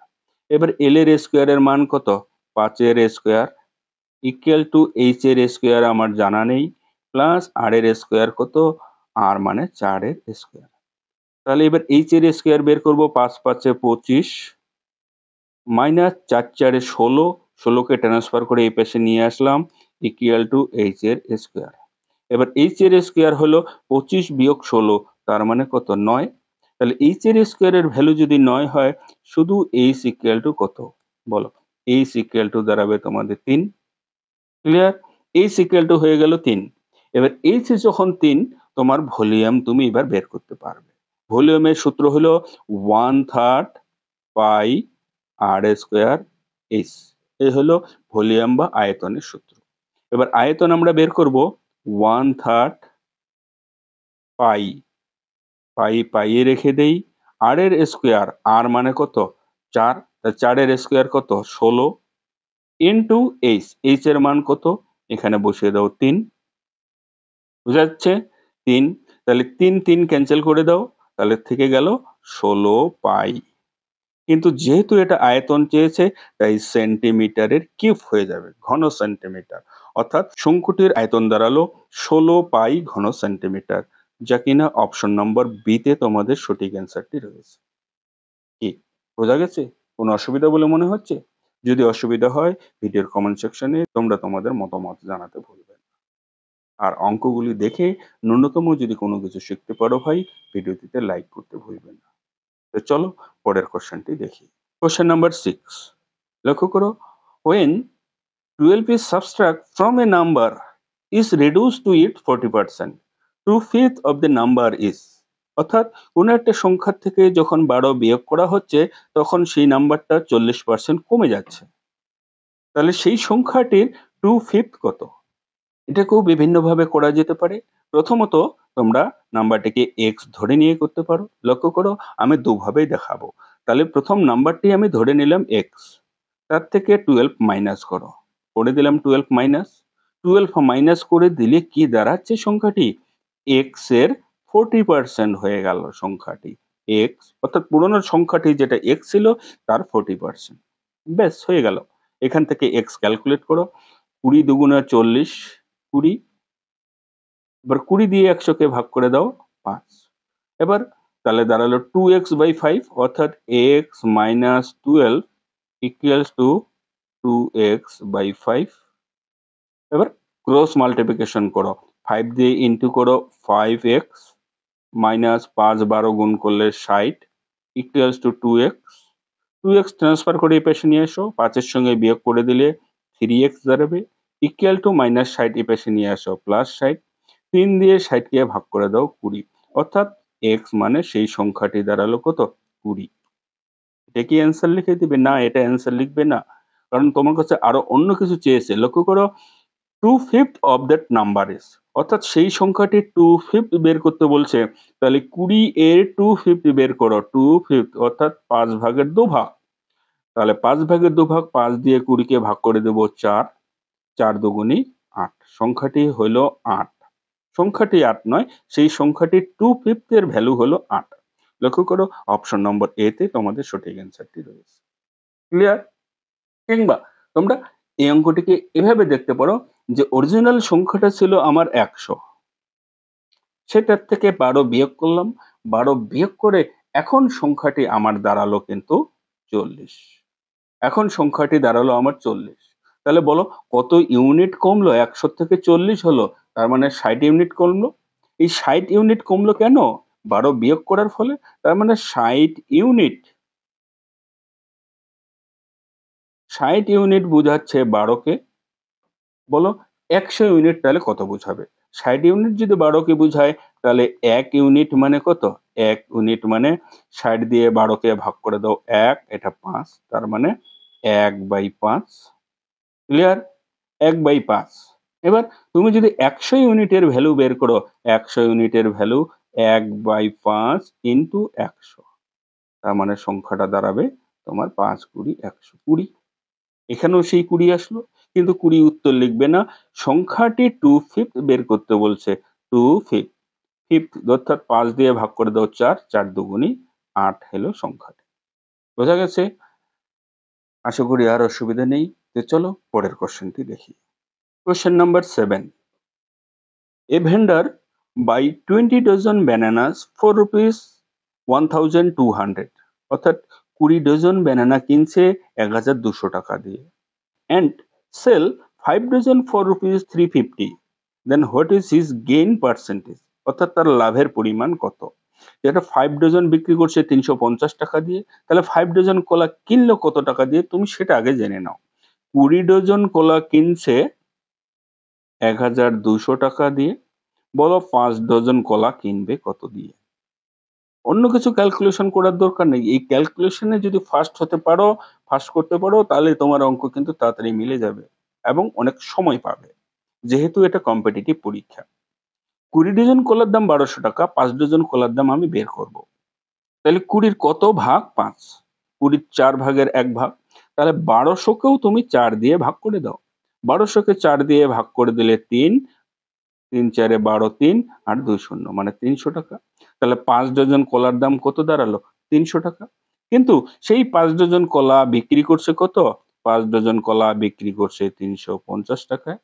এবার l এর স্কয়ারের মান কত? 5 এর স্কয়ার = h এর স্কয়ার আমার জানা নেই, প্লাস r এর স্কয়ার কত? r মানে 4 এর স্কয়ার। তাহলে এবার h এর স্কয়ার বের করব, 5 5 এ 25 মাইনাস 4 4 এ 16, 16 কে ট্রান্সফার করে এই পাশে নিয়ে আসলাম = h এর স্কয়ার। এবার h এর স্কয়ার হলো 25 বিয়োগ 16, তার মানে কত? 9। তাহলে h এর স্কয়ারের ভ্যালু যদি 9 হয়, শুধু h = কত বলো? h = দাঁড়াবে তোমাদের 3। ক্লিয়ার? h = হয়ে গেল 3। এবার h যখন 3, তোমার ভলিউম তুমি এবার বের করতে পারবে। ভলিউমের সূত্র হলো 1/3 পাই r² h। এই হলো ভলিউম বা আয়তনের সূত্র। এবার আয়তন আমরা বের করব 1/3 পাই, পাই পাই এ রেখে দেই, r এর স্কয়ার, r মানে কত? 4, 4 এর স্কয়ার কত? 16 ইনটু h, h এর মান কত? এখানে বসিয়ে দাও 3। বুঝা যাচ্ছে? 3, তাহলে 3 3 ক্যান্সেল করে দাও, তাহলে থেকে গেল 16 পাই। কিন্তু যেহেতু এটা আয়তন চেয়েছে, তাই সেন্টিমিটারের কিউব হয়ে যাবে, ঘন সেন্টিমিটার। অর্থাৎ শঙ্কুটির আয়তন দাঁড়ালো 16 পাই ঘন সেন্টিমিটার, যা কিনা অপশন নম্বর বি তে তোমাদের সঠিক অ্যান্সারটি রয়েছে। কি বোঝা গেছে? কোনো অসুবিধা বলে মনে হচ্ছে? যদি অসুবিধা হয় ভিডিওর কমেন্ট সেকশনে তোমরা তোমাদের মতামত জানাতে ভুলবে না। আর অঙ্কগুলি দেখে ন্যূনতম যদি কোনো কিছু শিখতে পারো ভাই, ভিডিওটিতে লাইক করতে ভুলবে না। তো চলো পরের কোশ্চেনটি দেখি। কোশ্চেন নাম্বার 6, লক্ষ্য করো, when 12 is subtract from a number is reduced to its 40%, 2/5 of the number is, অর্থাৎ কোনো একটা সংখ্যার থেকে যখন 12 বিয়োগ করা হচ্ছে তখন সেই নাম্বারটা 40% কমে যাচ্ছে। তাহলে সেই সংখ্যাটির 2/5 কত? এটাকেও বিভিন্নভাবে করা যেতে পারে। প্রথমত তোমরা নাম্বারটিকে x ধরে নিয়ে করতে পারো। লক্ষ্য করো আমি দুভাবেই দেখাবো। তাহলে প্রথম নাম্বারটি আমি ধরে নিলাম x, তার থেকে 12 মাইনাস করো। করে দিলাম 12 মাইনাস। 12 মাইনাস করে দিলে কি দাঁড়াচ্ছে সংখ্যাটি? x এর 40% হয়ে গেল সংখ্যাটি। x অর্থাৎ পুরনো সংখ্যাটি যেটা x ছিল তার 40%। ব্যাস হয়ে গেল। এখান থেকে x ক্যালকুলেট করো। 20 দুগুণে 40, 20। এবার 20 দিয়ে 100 কে ভাগ করে দাও 5। এবার তাহলে দাঁড়ালো 2x/5 অর্থাৎ x minus 12 equals to 2x/5। এবার ক্রস মাল্টিপ্লিকেশন করো। 5 দিয়ে ইনটু করো 5x মাইনাস 5 12 গুণ করলে 60 equals to 2x। 2x transfer করে এই পাশে নিয়ে এসো। 5 এর সঙ্গে বিয়োগ করে দিলে 3x দাঁড়াবে ইকুয়াল টু মাইনাস 60 এই পাশে নিয়ে আসো প্লাস 60। 3 দিয়ে 60 কে ভাগ করে দাও 20। অর্থাৎ x মানে সেই সংখ্যাটি দাঁড়ালো কত? 20। এটা কি অ্যান্সার লিখে দিবে? না, এটা অ্যান্সার লিখবে না। কারণ তোমার কাছে আরো অন্য কিছু চেয়েছে। লক্ষ্য করো 2/5 অফ দ্যাট নাম্বার ইজ, অর্থাৎ সেই সংখ্যাটি 2/5 বের করতে বলছে। তাহলে 20 এর 2/5 বের করো। 2/5 অর্থাৎ 5 ভাগের 2 ভাগ। তাহলে 5 ভাগের 2 ভাগ, 5 দিয়ে 20 কে ভাগ করে দেব 4। 4 দুগুণী 8। সংখ্যাটি হলো 8। সংখ্যাটি 8 নয়, সেই সংখ্যাটির 2/5 এর ভ্যালু হলো 8। লক্ষ্য করো অপশন নম্বর এ তে তোমাদের সঠিক অ্যান্সারটি রয়েছে। ক্লিয়ার? কিংবা তোমরা এই অঙ্কটিকে এভাবে দেখতে পারো যে অরিজিনাল সংখ্যাটা ছিল আমার 100, সেটার থেকে 12 বিয়োগ করলাম। 12 বিয়োগ করে এখন সংখ্যাটি আমার দাঁড়ালো কিন্তু 40। এখন সংখ্যাটি দাঁড়ালো আমার 40। তাহলে বলো কত ইউনিট কমলো? 100 থেকে 40 হলো, তার মানে 60 ইউনিট কমলো। এই 60 ইউনিট কমলো কেন? 12 বিয়োগ করার ফলে। তার মানে 60 ইউনিট। 60 ইউনিট বুঝাচ্ছে 12 কে। বলো 100 ইউনিট তাহলে কত বুঝাবে? 60 ইউনিট যদি 12 কে বুঝায় তাহলে 1 ইউনিট মানে কত? 1 ইউনিট মানে 60 দিয়ে 12 কে ভাগ করে দাও 1, এটা 5, তার মানে 1/5। ক্লিয়ার? 1/5। এবার তুমি যদি 100 ইউনিটের ভ্যালু বের করো, 100 ইউনিটের ভ্যালু 1/5 ইনটু 100। তার মানে সংখ্যাটা দাঁড়াবে তোমার 5 20 120। এখানেও সেই 20 আসলো, কিন্তু 20 উত্তর লিখবে না। সংখ্যাটি 2/5 বের করতে বলছে। 2/5 অর্থাৎ 5 দিয়ে ভাগ করে দাও 4, 4 দুগুণী 8 হলো সংখ্যাটি। বোঝা গেছে? আশা করি আর অসুবিধা নেই। তো চলো পরের কোশ্চেনটি দেখি। Question number 7। A vendor buy 20 dozen bananas for rupees 1200, অর্থাৎ 20 ডজন ব্যানানা কিনছে 1200 টাকা দিয়ে, and sell 5 dozen for rupees 350, then what is his gain percentage? অর্থাৎ তার লাভের পরিমাণ কত? যেটা 5 ডজন বিক্রি করছে 350 টাকা দিয়ে, তাহলে 5 ডজন কলা কিনলো কত টাকা দিয়ে তুমি সেটা আগে জেনে নাও। 20 ডজন কলা কিনছে 1200 টাকা দিয়ে। বলো 5 ডজন কলা কিনবে কত দিয়ে? অন্য কিছু ক্যালকুলেশন করার দরকার নেই। এই ক্যালকুলেশনে যদি ফার্স্ট করতে পারো তাহলে তোমার অঙ্ক কিন্তু তাড়াতাড়ি মিলে যাবে এবং অনেক সময় পাবে। যেহেতু এটা কম্পিটিটিভ পরীক্ষা। 20 ডজন কলার দাম 1200 টাকা, 5 ডজন কলার দাম আমি বের করব। তাহলে 20 কত ভাগ? 5। 20 4 ভাগের 1 ভাগ। তাহলে 1200 কেও তুমি 4 দিয়ে ভাগ করে দাও। 1200 কে 4 দিয়ে ভাগ করে দিলে 3, 3 4 এ 12, 3 আর 2 শূন্য মানে 300 টাকা। তাহলে 5 ডজন কলার দাম কত দাঁড়ালো? 300 টাকা। কিন্তু সেই 5 ডজন কলা বিক্রি করছে কত? 5 ডজন কলা বিক্রি করছে 350 টাকায়।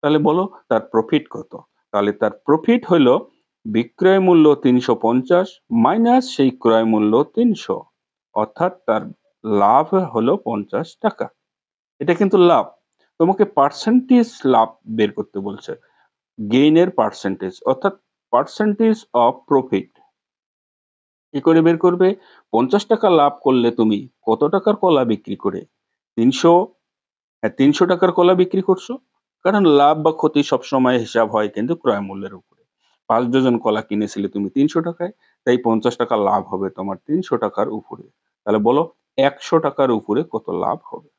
তাহলে বলো তার প্রফিট কত? তাহলে তার প্রফিট হলো বিক্রয় মূল্য 350 মাইনাস সেই ক্রয় মূল্য 300, অর্থাৎ তার লাভ হলো 50 টাকা। এটা কিন্তু লাভ। তোমাকে পার্সেন্টেজ লাভ বের করতে বলছে। গেইনের পার্সেন্টেজ অর্থাৎ পার্সেন্টেজ অফ প্রফিট। কি করে বের করবে? 50 টাকা লাভ করলে তুমি কত টাকার কলা বিক্রি করে? 300, 300 টাকার কলা বিক্রি করছো। কারণ লাভ বা ক্ষতি সবসময় হিসাব হয় কিন্তু ক্রয় মূল্যের উপরে। 5 ডজন কলা কিনেছিলে তুমি 300 টাকায়, তাই 50 টাকা লাভ হবে তোমার 300 টাকার উপরে। তাহলে বলো 100 টাকার উপরে কত লাভ হবে?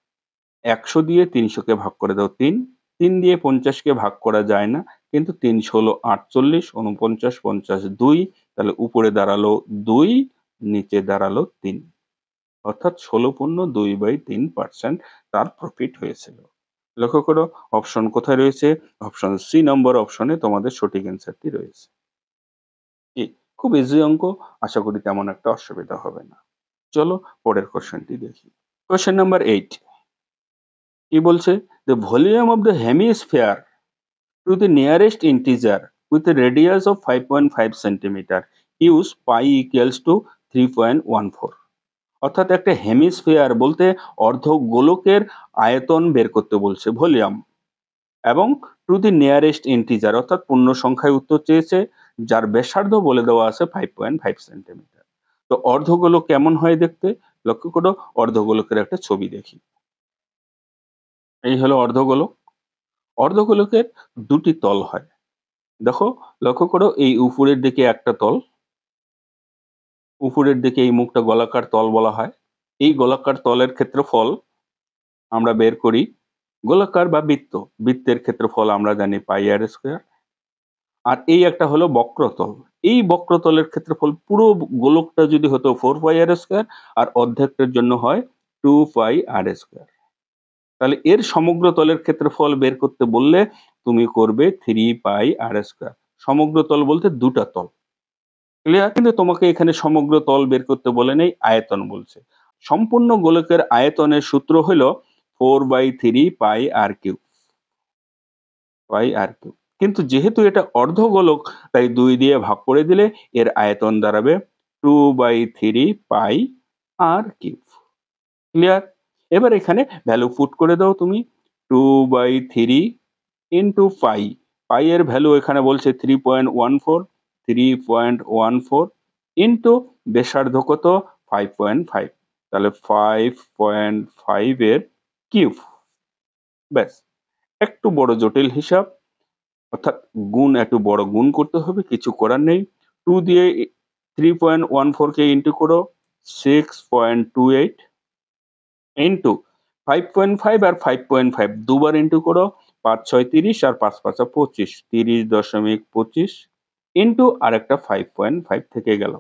100 দিয়ে 300 কে ভাগ করে দাও 3, 3 দিয়ে 50 কে ভাগ করা যায় না, কিন্তু 300 হলো 48, 49, 50 2, তাহলে উপরে দাঁড়ালো 2, নিচে দাঁড়ালো 3, অর্থাৎ 16.2/3% তার প্রফিট হয়েছিল। লক্ষ্য করো অপশন কোথায় রয়েছে? অপশন সি নম্বর অপশনে তোমাদের সঠিক অ্যান্সারটি রয়েছে। কি? খুব ইজি অঙ্ক, আশা করি তেমন একটা অসুবিধা হবে না। চলো পরের কোশ্চেনটি দেখি। কোশ্চেন নাম্বার 8 কি বলছে? The volume of the hemisphere to the nearest integer with a radius of 5.5 centimeter use pi equals to 3.14. অর্থাৎ একটা হেমিস্ফিয়ার বলতে অর্ধগোলকের আয়তন বের করতে বলছে, ভলিউম, এবং টু দি নিয়ারেস্ট ইন্টিজার অর্থাৎ পূর্ণ সংখ্যায় উত্তর চেয়েছে, যার ব্যাসার্ধ বলে দেওয়া আছে 5.5 সেন্টিমিটার। তো অর্ধগোলক কেমন হয় দেখতে? লক্ষ্য করো অর্ধগোলকের একটা ছবি দেখি। এই হলো অর্ধগোলক। অর্ধগোলকের দুটি তল হয়। দেখো, লক্ষ্য করো এই উপরের দিকে একটা তল, উপরের দিকে এই মুখটা গোলাকার তল বলা হয়। এই গোলাকার তলের ক্ষেত্রফল আমরা বের করি, গোলাকার বা বৃত্ত, বৃত্তের ক্ষেত্রফল আমরা জানি পাই আর স্কোয়ার। আর এই একটা হলো বক্রতল, এই বক্রতলের ক্ষেত্রফল পুরো গোলকটা যদি হতো 4 পাই আর স্কোয়ার, আর অর্ধেকটার জন্য হয় 2 পাই আর স্কোয়ার। তাহলে এর সমগ্র তলের ক্ষেত্রফল বের করতে বললে তুমি করবে 3 পাই আর স্কোয়ার। সমগ্র তল বলতে দুটা তল, ক্লিয়ার? কিন্তু তোমাকে এখানে সমগ্র তল বের করতে বলে নেই, আয়তন বলছে। সম্পূর্ণ গোলকের আয়তনের সূত্র হলো 4/3 পাই আর কিউব, পাই আর কিউব। কিন্তু যেহেতু এটা অর্ধগোলক, তাই 2 দিয়ে ভাগ করে দিলে এর আয়তন দাঁড়াবে 2/3 পাই আর কিউব, ক্লিয়ার? এবার এখানে ভ্যালু পুট করে দাও তুমি, 2/3 ইন্টু পাই, পাই এর ভ্যালু এখানে বলছে 3.14 ইন্টু ব্যাসার্ধ কত 5.5, তাহলে 5.5 এর কিউব। ব্যাস, একটু বড় জটিল হিসাব, অর্থাৎ গুণ একটু বড় গুণ করতে হবে, কিছু করার নেই। 2 দিয়ে 3.14 কে ইন্টু করো 6.28 ইন্টু 5.5 আর 5.5 দুবার ইন্টু করো, 5 6 30 আর 5 5 25, 30.25 ইন্টু আর একটা 5.5 থেকে গেল,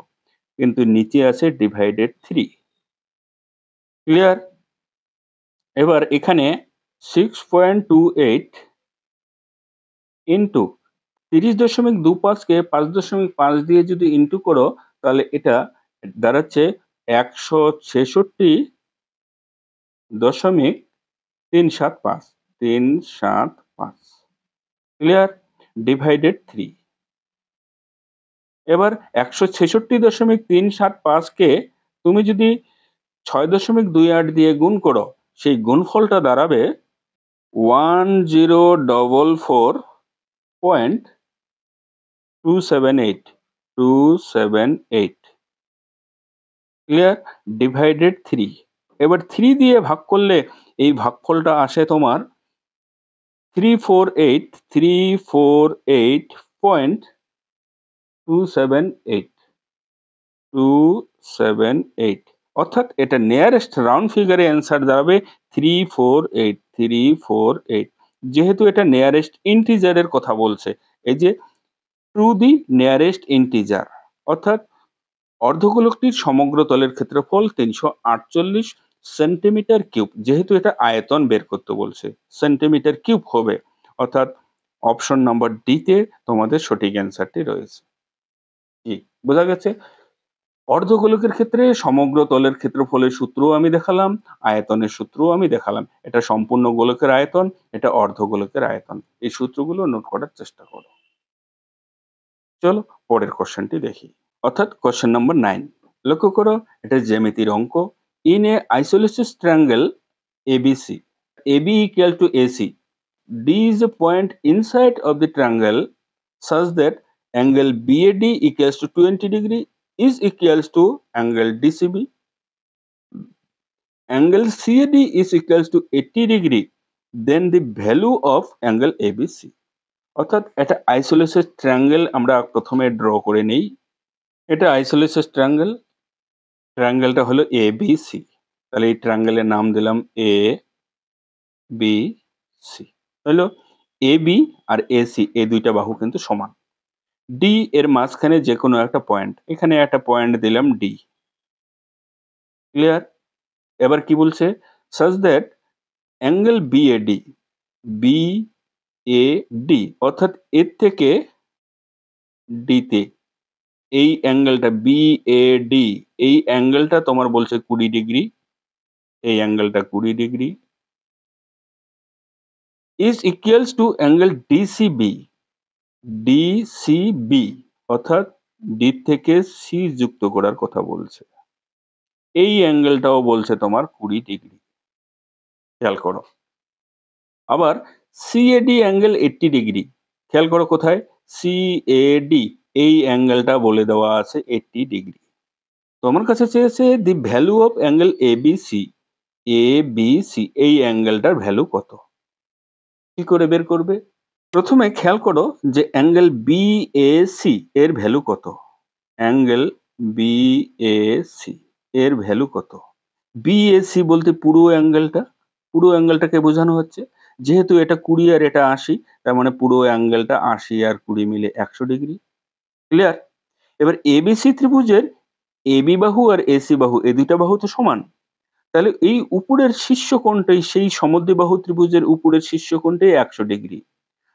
কিন্তু নিচে আছে ডিভাইডেড 3, ক্লিয়ার? এবার এখানে 6.28 ইন্টু 30.25 কে 5.5 দিয়ে যদি ইন্টু করো, তাহলে এটা দাঁড়াচ্ছে 166.375, ক্লিয়ার? ডিভাইডেড 3। এবার 166.375 কে তুমি যদি 6.28 দিয়ে গুণ করো, সেই গুণফলটা দাঁড়াবে 1044.278, ক্লিয়ার? ডিভাইডেড 3। এবার 3 দিয়ে ভাগ করলে এই ভাগফলটা আসে তোমার 348, অর্থাৎ এটা নিয়ারেস্ট রাউন্ড ফিগারে অ্যান্সার দাঁড়াবে 348। যেহেতু এটা নিয়ারেস্ট ইন্টিজারের কথা বলছে, এই যে টু দি নিয়ারেস্ট ইন্টিজার, অর্থাৎ অর্ধগোলকটির সমগ্র তলের ক্ষেত্রফল 348 সেন্টিমিটার কিউব। যেহেতু এটা আয়তন বের করতে বলছে, সেন্টিমিটার কিউব হবে, অর্থাৎ অপশন নাম্বার ডি তে তোমাদের সঠিক অ্যান্সারটি রয়েছে। কি বোঝা গেছে? অর্ধগোলকের ক্ষেত্রে সমগ্র তলের ক্ষেত্রফলের সূত্রও আমি দেখালাম, আয়তনের সূত্রও আমি দেখালাম। এটা সম্পূর্ণ গোলকের আয়তন, এটা অর্ধগোলকের আয়তন। এই সূত্রগুলো নোট করার চেষ্টা করো। চলো পরের কোশ্চেনটি দেখি, অর্থাৎ কোশ্চেন নাম্বার 9। লক্ষ্য করো, এটা জ্যামিতির অঙ্ক। In a isosceles triangle ABC, AB equal to AC, D is a point inside of the triangle such that angle BAD equals to 20 degree is equals to angle DCB. Angle CAD is equals to 80 degree. Then the value of angle ABC. অর্থাৎ একটা আইসোসেলেস triangle আমরা প্রথমে draw করে নেই। এটা আইসোসেলেস triangle. ট্রায়াঙ্গেলটা হলো এ B C. তাহলে এই ট্রায়াঙ্গেলের নাম দিলাম এ বি সি। হলো A B R A C, এই দুইটা বাহু কিন্তু সমান। ডি এর মাঝখানে যে কোনো একটা পয়েন্ট, এখানে একটা পয়েন্ট দিলাম ডি। ক্লিয়ার? এবার কি বলছে, such that angle BAD, BAD অর্থাৎ এর থেকে ডিতে এই অ্যাঙ্গেলটা বিএডি, এই অ্যাঙ্গেলটা তোমার বলছে 20 ডিগ্রি, এই অ্যাঙ্গেলটা 20 degree is equals to angle DCB. DCB অর্থাৎ ডি থেকে সি যুক্ত করার কথা বলছে। এই অ্যাঙ্গেলটাও বলছে তোমার 20 ডিগ্রি। খেয়াল করো। আবার সিএডি অ্যাঙ্গেল 80 ডিগ্রি। খেয়াল করো কোথায়, সিএডি এই অ্যাঙ্গেলটা বলে দেওয়া আছে 80 ডিগ্রি। তোমার কাছে চেয়েছে the value of angle ABC. ABC এই অ্যাঙ্গেলটার ভ্যালু কত, কি করে বের করবে? প্রথমে খেয়াল করো যে অ্যাঙ্গেল বিএসি এর ভ্যালু কত। অ্যাঙ্গেল বিএসি এর ভ্যালু কত? বিএসি বলতে পুরো অ্যাঙ্গেলটা, পুরো অ্যাঙ্গেলটাকে বোঝানো হচ্ছে। যেহেতু এটা 20 আর এটা 80, তার মানে পুরো অ্যাঙ্গেলটা 80 আর 20 মিলে 100 ডিগ্রি। ক্লিয়ার? এবার এবিসি ত্রিভুজের এবি বাহু আর এসি বাহু, এই দুইটা বাহু তো সমান। তাহলে এই উপরের শীর্ষ কোণটাই, সেই সমদ্বিবাহু ত্রিভুজের উপরের শীর্ষ কোণটাই 100 ডিগ্রি।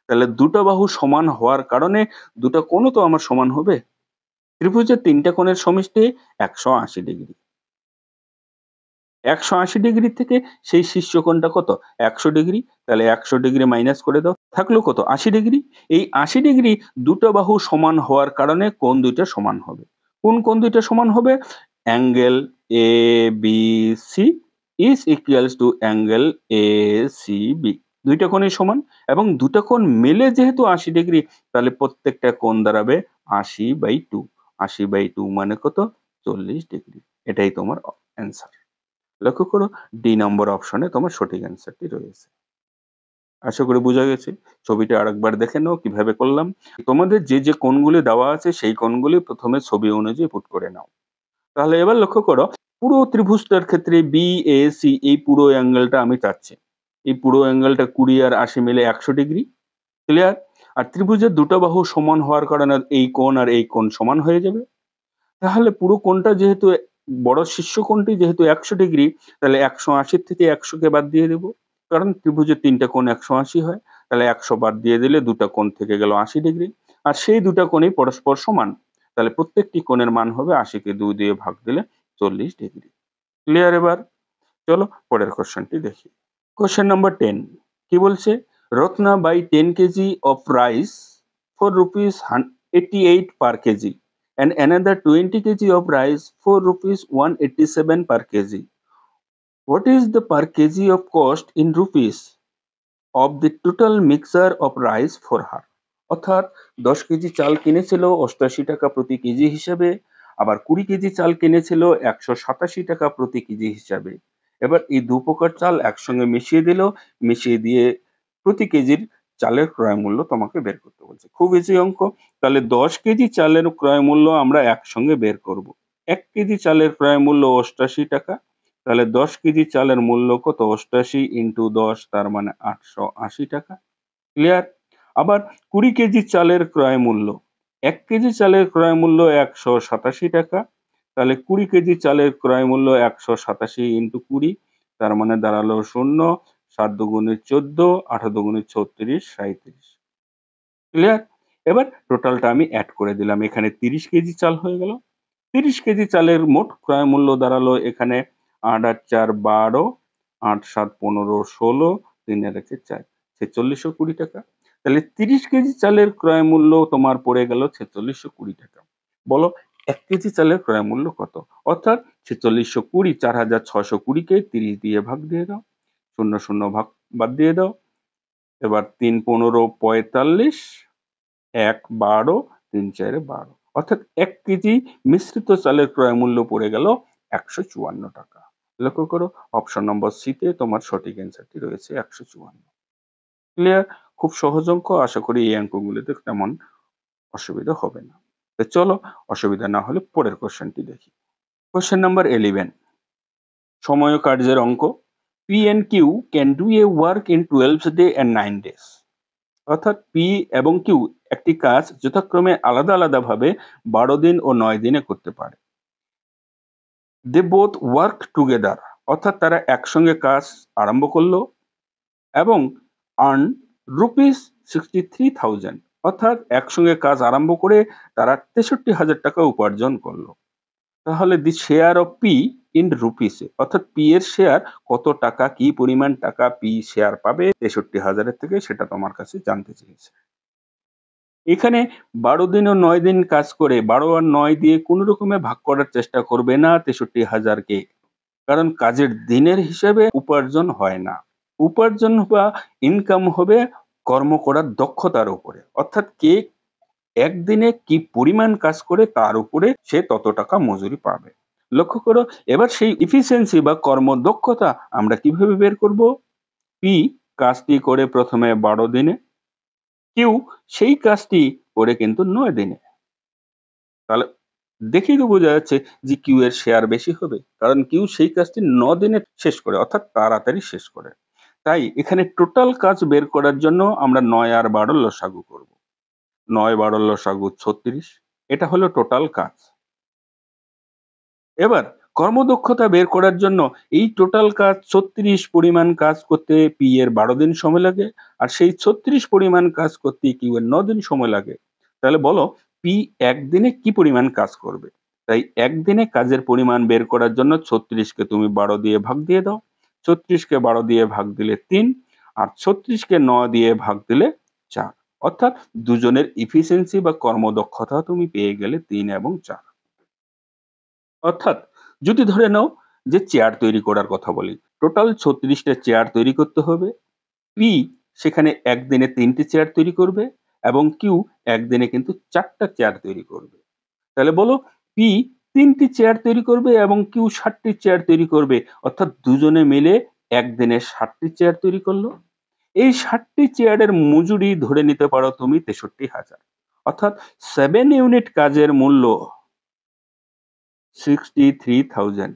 তাহলে দুটো বাহু সমান হওয়ার কারণে দুটো কোণও তো আমার সমান হবে। ত্রিভুজের তিনটা কোণের সমষ্টি 180 ডিগ্রি। 180 ডিগ্রি থেকে সেই শীর্ষ কোণটা কত, 100 ডিগ্রি। তাহলে 100 ডিগ্রি মাইনাস করে দাও, থাকলো কত, 80 ডিগ্রি। এই 80 ডিগ্রি দুটো বাহু সমান হওয়ার কারণে কোণ দুইটা সমান হবে। কোন কোণ দুইটা সমান হবে? Angle A B C is equals to angle A C B. দুইটা কোণই সমান এবং দুটো কোণ মিলে যেহেতু 80 ডিগ্রি, তাহলে প্রত্যেকটা কোণ দাঁড়াবে 80/2। 80/2 মানে কত, 40 ডিগ্রি। এটাই তোমার অ্যান্সার। লক্ষ্য করো, ডি নম্বর অপশনে তোমার সঠিক অ্যান্সারটি রয়েছে। আশা করি বোঝা গেছে। ছবিটা আরেকবার দেখে নাও কিভাবে করলাম। তোমাদের যে যে কোণগুলি দেওয়া আছে সেই কোণগুলি প্রথমে ছবি অনুযায়ী পুট করে নাও। তাহলে এবার লক্ষ্য করো, পুরো ত্রিভুজটার ক্ষেত্রে বিএসি এই পুরো অ্যাঙ্গেলটা আমি চাচ্ছি। এই পুরো অ্যাঙ্গেলটা 20 আর 80 মিলে 100 ডিগ্রি। ক্লিয়ার? আর ত্রিভুজের দুটো বাহু সমান হওয়ার কারণে এই কোণ আর এই কোণ সমান হয়ে যাবে। তাহলে পুরো কোণটা যেহেতু, বড় শীর্ষ কোণটি যেহেতু 100 ডিগ্রি, তাহলে 180 থেকে 100 কে বাদ দিয়ে দেব। কারণ ত্রিভুজের তিনটা কোণ 180 হয়। তাহলে 100 বাদ দিয়ে দিলে দুটা কোণ থেকে গেল 80 ডিগ্রি। আর সেই দুটা কোণই পরস্পর সমান। তাহলে প্রত্যেকটি কোণের মান হবে 80 কে 2 দিয়ে ভাগ দিলে 40 ডিগ্রি। ক্লিয়ার? এবার চলো পরের কোশ্চেনটি দেখি। কোশ্চেন নাম্বার 10 কি বলছে, Ratna buy 10 kg of rice for rupees 88 per kg and another 20 kg of rice for rupees 187 per kg. What is the per kg of cost in rupees of the total mixture of rice for her? অর্থাৎ 10 KG চাল কিনেছিল 88 টাকা প্রতি KG হিসাবে, আবার 20 KG চাল কিনেছিল 187 টাকা প্রতি কেজি হিসাবে। এবার এই দু প্রকার চাল একসঙ্গে মিশিয়ে দিল, মিশিয়ে দিয়ে প্রতি কেজির চালের ক্রয় মূল্য তোমাকে বের করতে বলছে। খুব ইজি অঙ্ক। তাহলে 10 কেজি চালের ক্রয় মূল্য আমরা একসঙ্গে বের করব। 1 কেজি চালের ক্রয় মূল্য 88 টাকা। তাহলে 10 কেজি চালের মূল্য কত, 88 ইন্টু 10, তার মানে 880 টাকা। ক্লিয়ার? আবার 20 কেজি চালের ক্রয় মূল্য, 1 কেজি চালের ক্রয় মূল্য 187 টাকা। তাহলে 20 কেজি চালের ক্রয় মূল্য 187 ইন্টু 20, তার মানে দাঁড়ালো 0, 7 দুগুণে 14, 8 দুগুণে 36, 37। ক্লিয়ার? এবার টোটালটা আমি অ্যাড করে দিলাম। এখানে 30 কেজি চাল হয়ে গেল। 30 কেজি চালের মোট ক্রয় মূল্য দাঁড়ালো এখানে 8 আর 4 12, 8 7 15 16, 3 আর 1 4, 4620 টাকা। তাহলে 30 কেজি চালের ক্রয় মূল্য তোমার পড়ে গেল 4620 টাকা। বলো 1 কেজি চালের ক্রয় মূল্য কত? অর্থাৎ 4620, 4620 কে 30 দিয়ে ভাগ দিয়ে দাও, 0 0 ভাগ বাদ দিয়ে দাও। এবার 3 15 45, 1 12, 3 4 12, অর্থাৎ 1 কেজি মিশ্রিত চালের ক্রয় মূল্য পড়ে গেল 154 টাকা। লক্ষ্য করো, অপশন নম্বর সি তে তোমার সঠিক অ্যান্সারটি রয়েছে 154। ক্লিয়ার? খুব সহজ অঙ্ক। আশা করি এই অঙ্কগুলিতে তেমন অসুবিধা হবে না। তো চলো, অসুবিধা না হলে পরের কোশ্চেনটি দেখি। কোশ্চেন নাম্বার 11, সময় ও কার্যের অঙ্ক। P and Q can do a work in 12 day and 9 days. অর্থাৎ পি এবং কিউ একটি কাজ যথাক্রমে আলাদা আলাদা ভাবে 12 দিন ও 9 দিনে করতে পারে। দে বোথ ওয়ার্ক টুগেদার, অর্থাৎ তারা একসঙ্গে কাজ আরম্ভ করলো এবং আর্ন ₹63,000, অর্থাৎ একসঙ্গে কাজ আরম্ভ করে তারা 63,000 টাকা উপার্জন করলো। তাহলে দি শেয়ার অফ পি ইন রুপিসে, অর্থাৎ পি এর শেয়ার কত টাকা, কি পরিমাণ টাকা পি শেয়ার পাবে 63,000 থেকে, সেটা তোমার কাছে জানতে চেয়েছে। এখানে 12 দিন ও 9 দিন কাজ করে 12 আর 9 দিয়ে কোনো রকমে ভাগ করার চেষ্টা করবে না 63,000 কে, কারণ কাজের দিনের হিসেবে উপার্জন হয় না। উপার্জন বা ইনকাম হবে কর্ম করার দক্ষতার উপরে, অর্থাৎ কে একদিনে কি পরিমাণ কাজ করে তার উপরে সে তত টাকা মজুরি পাবে। লক্ষ্য করো, এবার সেই ইফিসিয়েন্সি বা কর্মদক্ষতা আমরা কিভাবে বের করব? পি কাজটি করে প্রথমে 12 দিনে, কিউ সেই কাজটি করে কিন্তু 9 দিনে। তাহলে দেখেই তো বোঝা যাচ্ছে যে কিউ এর শেয়ার বেশি হবে, কারণ কিউ সেই কাজটি 9 দিনে শেষ করে, অর্থাৎ তাড়াতাড়ি শেষ করে। তাই এখানে টোটাল কাজ বের করার জন্য আমরা 9 আর 12 লসাগু করব। 9 12 লসাগু 36, এটা হলো টোটাল কাজ। এবার কর্মদক্ষতা বের করার জন্য এই টোটাল কাজ 36 পরিমাণ কাজ করতে পি এর 12 দিন সময় লাগে, আর সেই 36 পরিমাণ কাজ করতে কিউ এর 9 দিন সময় লাগে। তাহলে বলো পি একদিনে কি পরিমাণ কাজ করবে? তাই একদিনে কাজের পরিমাণ বের করার জন্য 36কে তুমি 12 দিয়ে ভাগ দিয়ে দাও। 36কে 12 দিয়ে ভাগ দিলে 3, আর 36কে 9 দিয়ে ভাগ দিলে 4, অর্থাৎ দুজনের ইফিসিয়েন্সি বা কর্মদক্ষতা তুমি পেয়ে গেলে 3 এবং 4। অর্থাৎ যদি ধরে নাও যে চেয়ার তৈরি করার কথা বলি, টোটাল 36টা চেয়ার তৈরি করতে হবে। পি সেখানে একদিনে 3টে চেয়ার তৈরি করবে এবং কিউ একদিনে কিন্তু 4টা চেয়ার তৈরি করবে। তাহলে বলো পি 3টি চেয়ার তৈরি করবে এবং কিউ 60টি চেয়ার তৈরি করবে, অর্থাৎ দুজনে মিলে একদিনে 60টি চেয়ার তৈরি করলো। এই 60টি চেয়ারের মজুরি ধরে নিতে পারো তুমি 63,000, অর্থাৎ 7 ইউনিট কাজের মূল্য 63,000।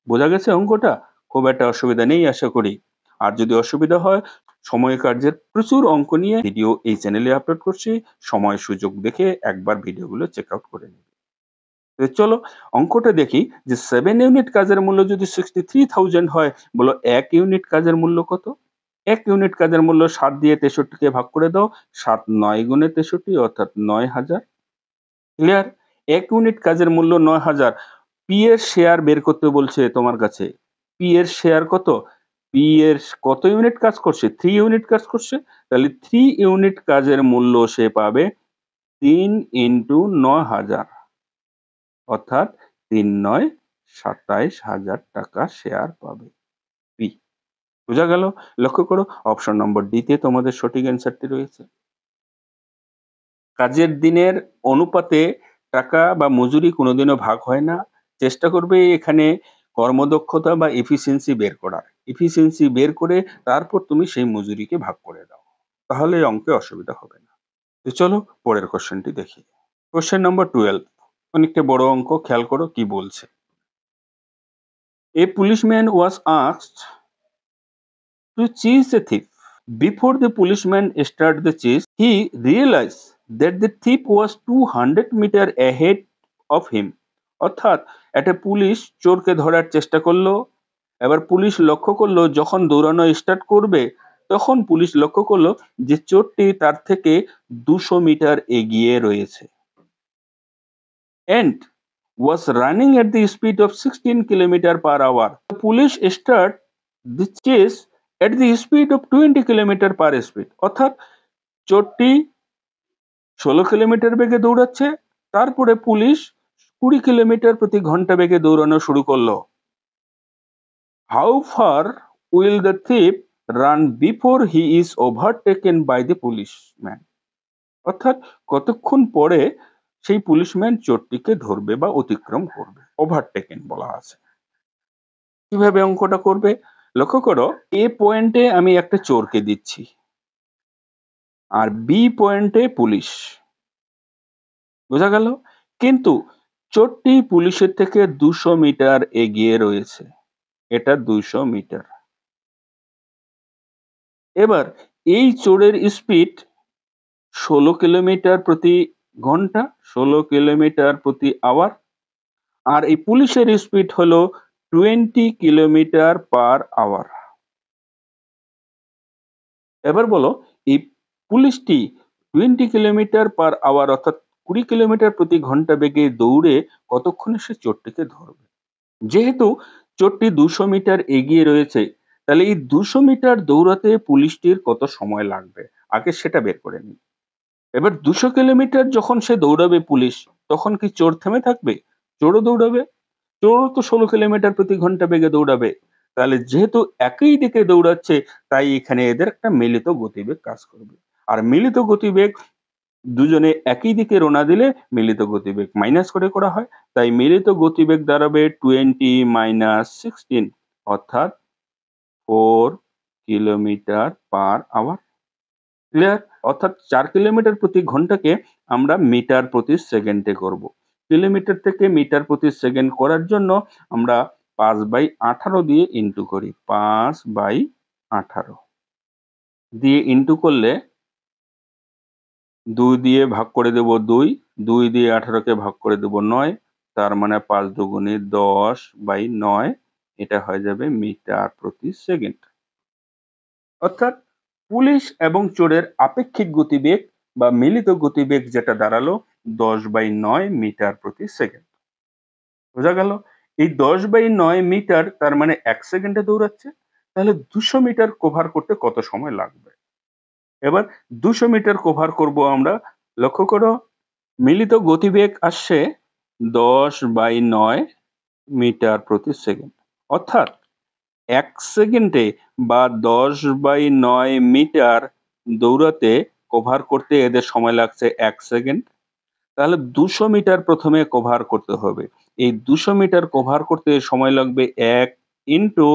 বোঝা গেছে অঙ্কটা? খুব একটা অসুবিধা নেই আশা করি। আর যদি অসুবিধা হয়, সময় কার্যের প্রচুর অঙ্ক নিয়ে ভিডিও এই চ্যানেলে আপলোড করছি। সময় সুযোগ দেখে একবার ভিডিওগুলো চেক আউট করে নিন। তো চলো অঙ্কটা দেখি যে 7 ইউনিট কাজের মূল্য যদি 63,000 হয়, বলো 1 ইউনিট কাজের মূল্য কত? 1 ইউনিট কাজের মূল্য 7 দিয়ে 63 কে ভাগ করে দাও। 7 9 গুণে 63, অর্থাৎ 9,000। ক্লিয়ার? 1 ইউনিট কাজের মূল্য 9,000। পি এর শেয়ার বের করতে বলছে তোমার কাছে। পি এর শেয়ার কত? পি এর কত ইউনিট কাজ করছে? 3 ইউনিট কাজ করছে। তাহলে 3 ইউনিট কাজের মূল্য সে পাবে 3 ইনটু 9,000, অর্থাৎ 3 9 27,000 টাকা শেয়ার পাবে পি। বোঝা গেল? লক্ষ্য করো অপশন নম্বর ডি তে তোমাদের সঠিক অ্যান্সারটি রয়েছে। কাজের দিনের অনুপাতে টাকা বা মজুরি কোনোদিনও ভাগ হয় না। চেষ্টা করবে এখানে কর্মদক্ষতা বা এফিসিয়েন্সি বের করার। এফিসিয়েন্সি বের করে তারপর তুমি সেই মজুরিকে ভাগ করে দাও। তাহলে অঙ্কে অসুবিধা হবে না। তো চলো পরের কোশ্চেনটি দেখি। কোশ্চেন নম্বর 12, অনেকটা বড় অঙ্ক, খেয়াল করো কি বলছে। এ policeman was asked two chase a thief. Before the policeman started the chase, he realized that the thief was 200 meters ahead of him. অর্থাৎ একটা পুলিশ চোরকে ধরার চেষ্টা করলো। এবার পুলিশ লক্ষ্য করলো যখন দৌড়ানো স্টার্ট করবে, তখন পুলিশ লক্ষ্য করলো যে চোরটি তার থেকে 200 মিটার এগিয়ে রয়েছে and was running at the speed of 16 kilometers per hour. The police start the chase at the speed of 20 kilometers per speed. অর্থাৎ চোরটি 16 কিলোমিটার বেগে দৌড়াচ্ছে, তারপরে পুলিশ 20 কিলোমিটার প্রতি ঘন্টা বেগে দৌড়ানো শুরু করলো। How far will the thief run before he is overtaken by the policeman? অর্থাৎ কতক্ষণ পরে সেই পুলিশম্যান চোরটিকে ধরবে বা অতিক্রম করবে, ওভারটেকেন বলা আছে। কিভাবে অঙ্কটা করবে? লক্ষ্য করো, এ পয়েন্টে আমি একটা চোরকে দিচ্ছি আর বি পয়েন্টে পুলিশ। বোঝা গেল? কিন্তু চোরটি পুলিশের থেকে 200 মিটার এগিয়ে রয়েছে। এটা 200 মিটার। এবার এই চোরের স্পিড 16 কিলোমিটার প্রতি ঘন্টা, 16 কিলোমিটার প্রতি আওয়ার। আর এই পুলিশের স্পিড হলো 20 কিলোমিটার পার আওয়ার। এবার বলো, এই পুলিশটি 20 কিলোমিটার পার আওয়ার অর্থাৎ 20 কিলোমিটার প্রতি ঘন্টা বেগে দৌড়ে কতক্ষণে সে চোরটিকে ধরবে? যেহেতু চোরটি 200 মিটার এগিয়ে রয়েছে, তাহলে এই 200 মিটার দৌড়াতে পুলিশটির কত সময় লাগবে? আগে সেটা বের করে নিই। এবার 200 কিলোমিটার যখন সে দৌড়াবে পুলিশ, তখন কি চোর থেমে থাকবে? চোরও দৌড়াবে। চোরও তো 16 কিলোমিটার প্রতি ঘন্টা বেগে দৌড়াবে। তাহলে যেহেতু একই দিকে দৌড়াচ্ছে, তাই এখানে এদের একটা মিলিত গতিবেগ কাজ করবে। আর মিলিত গতিবেগ দুজনে একই দিকে রওনা দিলে মিলিত গতিবেগ মাইনাস করে করা হয়। তাই মিলিত গতিবেগ দাঁড়াবে 20 মাইনাস 16 অর্থাৎ 4 কিলোমিটার পার আওয়ার। ক্লিয়ার? অর্থাৎ 4 কিলোমিটার প্রতি ঘন্টাকে আমরা মিটার প্রতি সেকেন্ডে করব। কিলোমিটার থেকে মিটার প্রতি সেকেন্ড করার জন্য আমরা 5/18 দিয়ে ইনটু করি। 5/18 দিয়ে ইনটু করলে 2 দিয়ে ভাগ করে দেব 2, 2 দিয়ে 18 কে ভাগ করে দেব 9, তার মানে 5 দুগুণে 10/9, এটা হয়ে যাবে মিটার প্রতি সেকেন্ড। অর্থাৎ পুলিশ এবং চোরের আপেক্ষিক গতিবেগ বা মিলিত গতিবেগ যেটা দাঁড়ালো 10/9 মিটার প্রতি সেকেন্ড। বোঝা গেল? এই 10/9 মিটার তার মানে 1 সেকেন্ডে দৌড়াচ্ছে। তাহলে 200 মিটার কভার করতে কত সময় লাগবে? এবার 200 মিটার কভার করব আমরা। লক্ষ্য করো, মিলিত গতিবেগ আসছে 10/9 মিটার প্রতি সেকেন্ড। অর্থাৎ 1 সেকেন্ডে বা 10/9 মিটার দৌড়াতে কভার করতে এদের সময় লাগছে 1 সেকেন্ড। তাহলে 200 মিটার প্রথমে কভার করতে হবে। এই 200 মিটার কভার করতে সময় লাগবে 1 ইনটু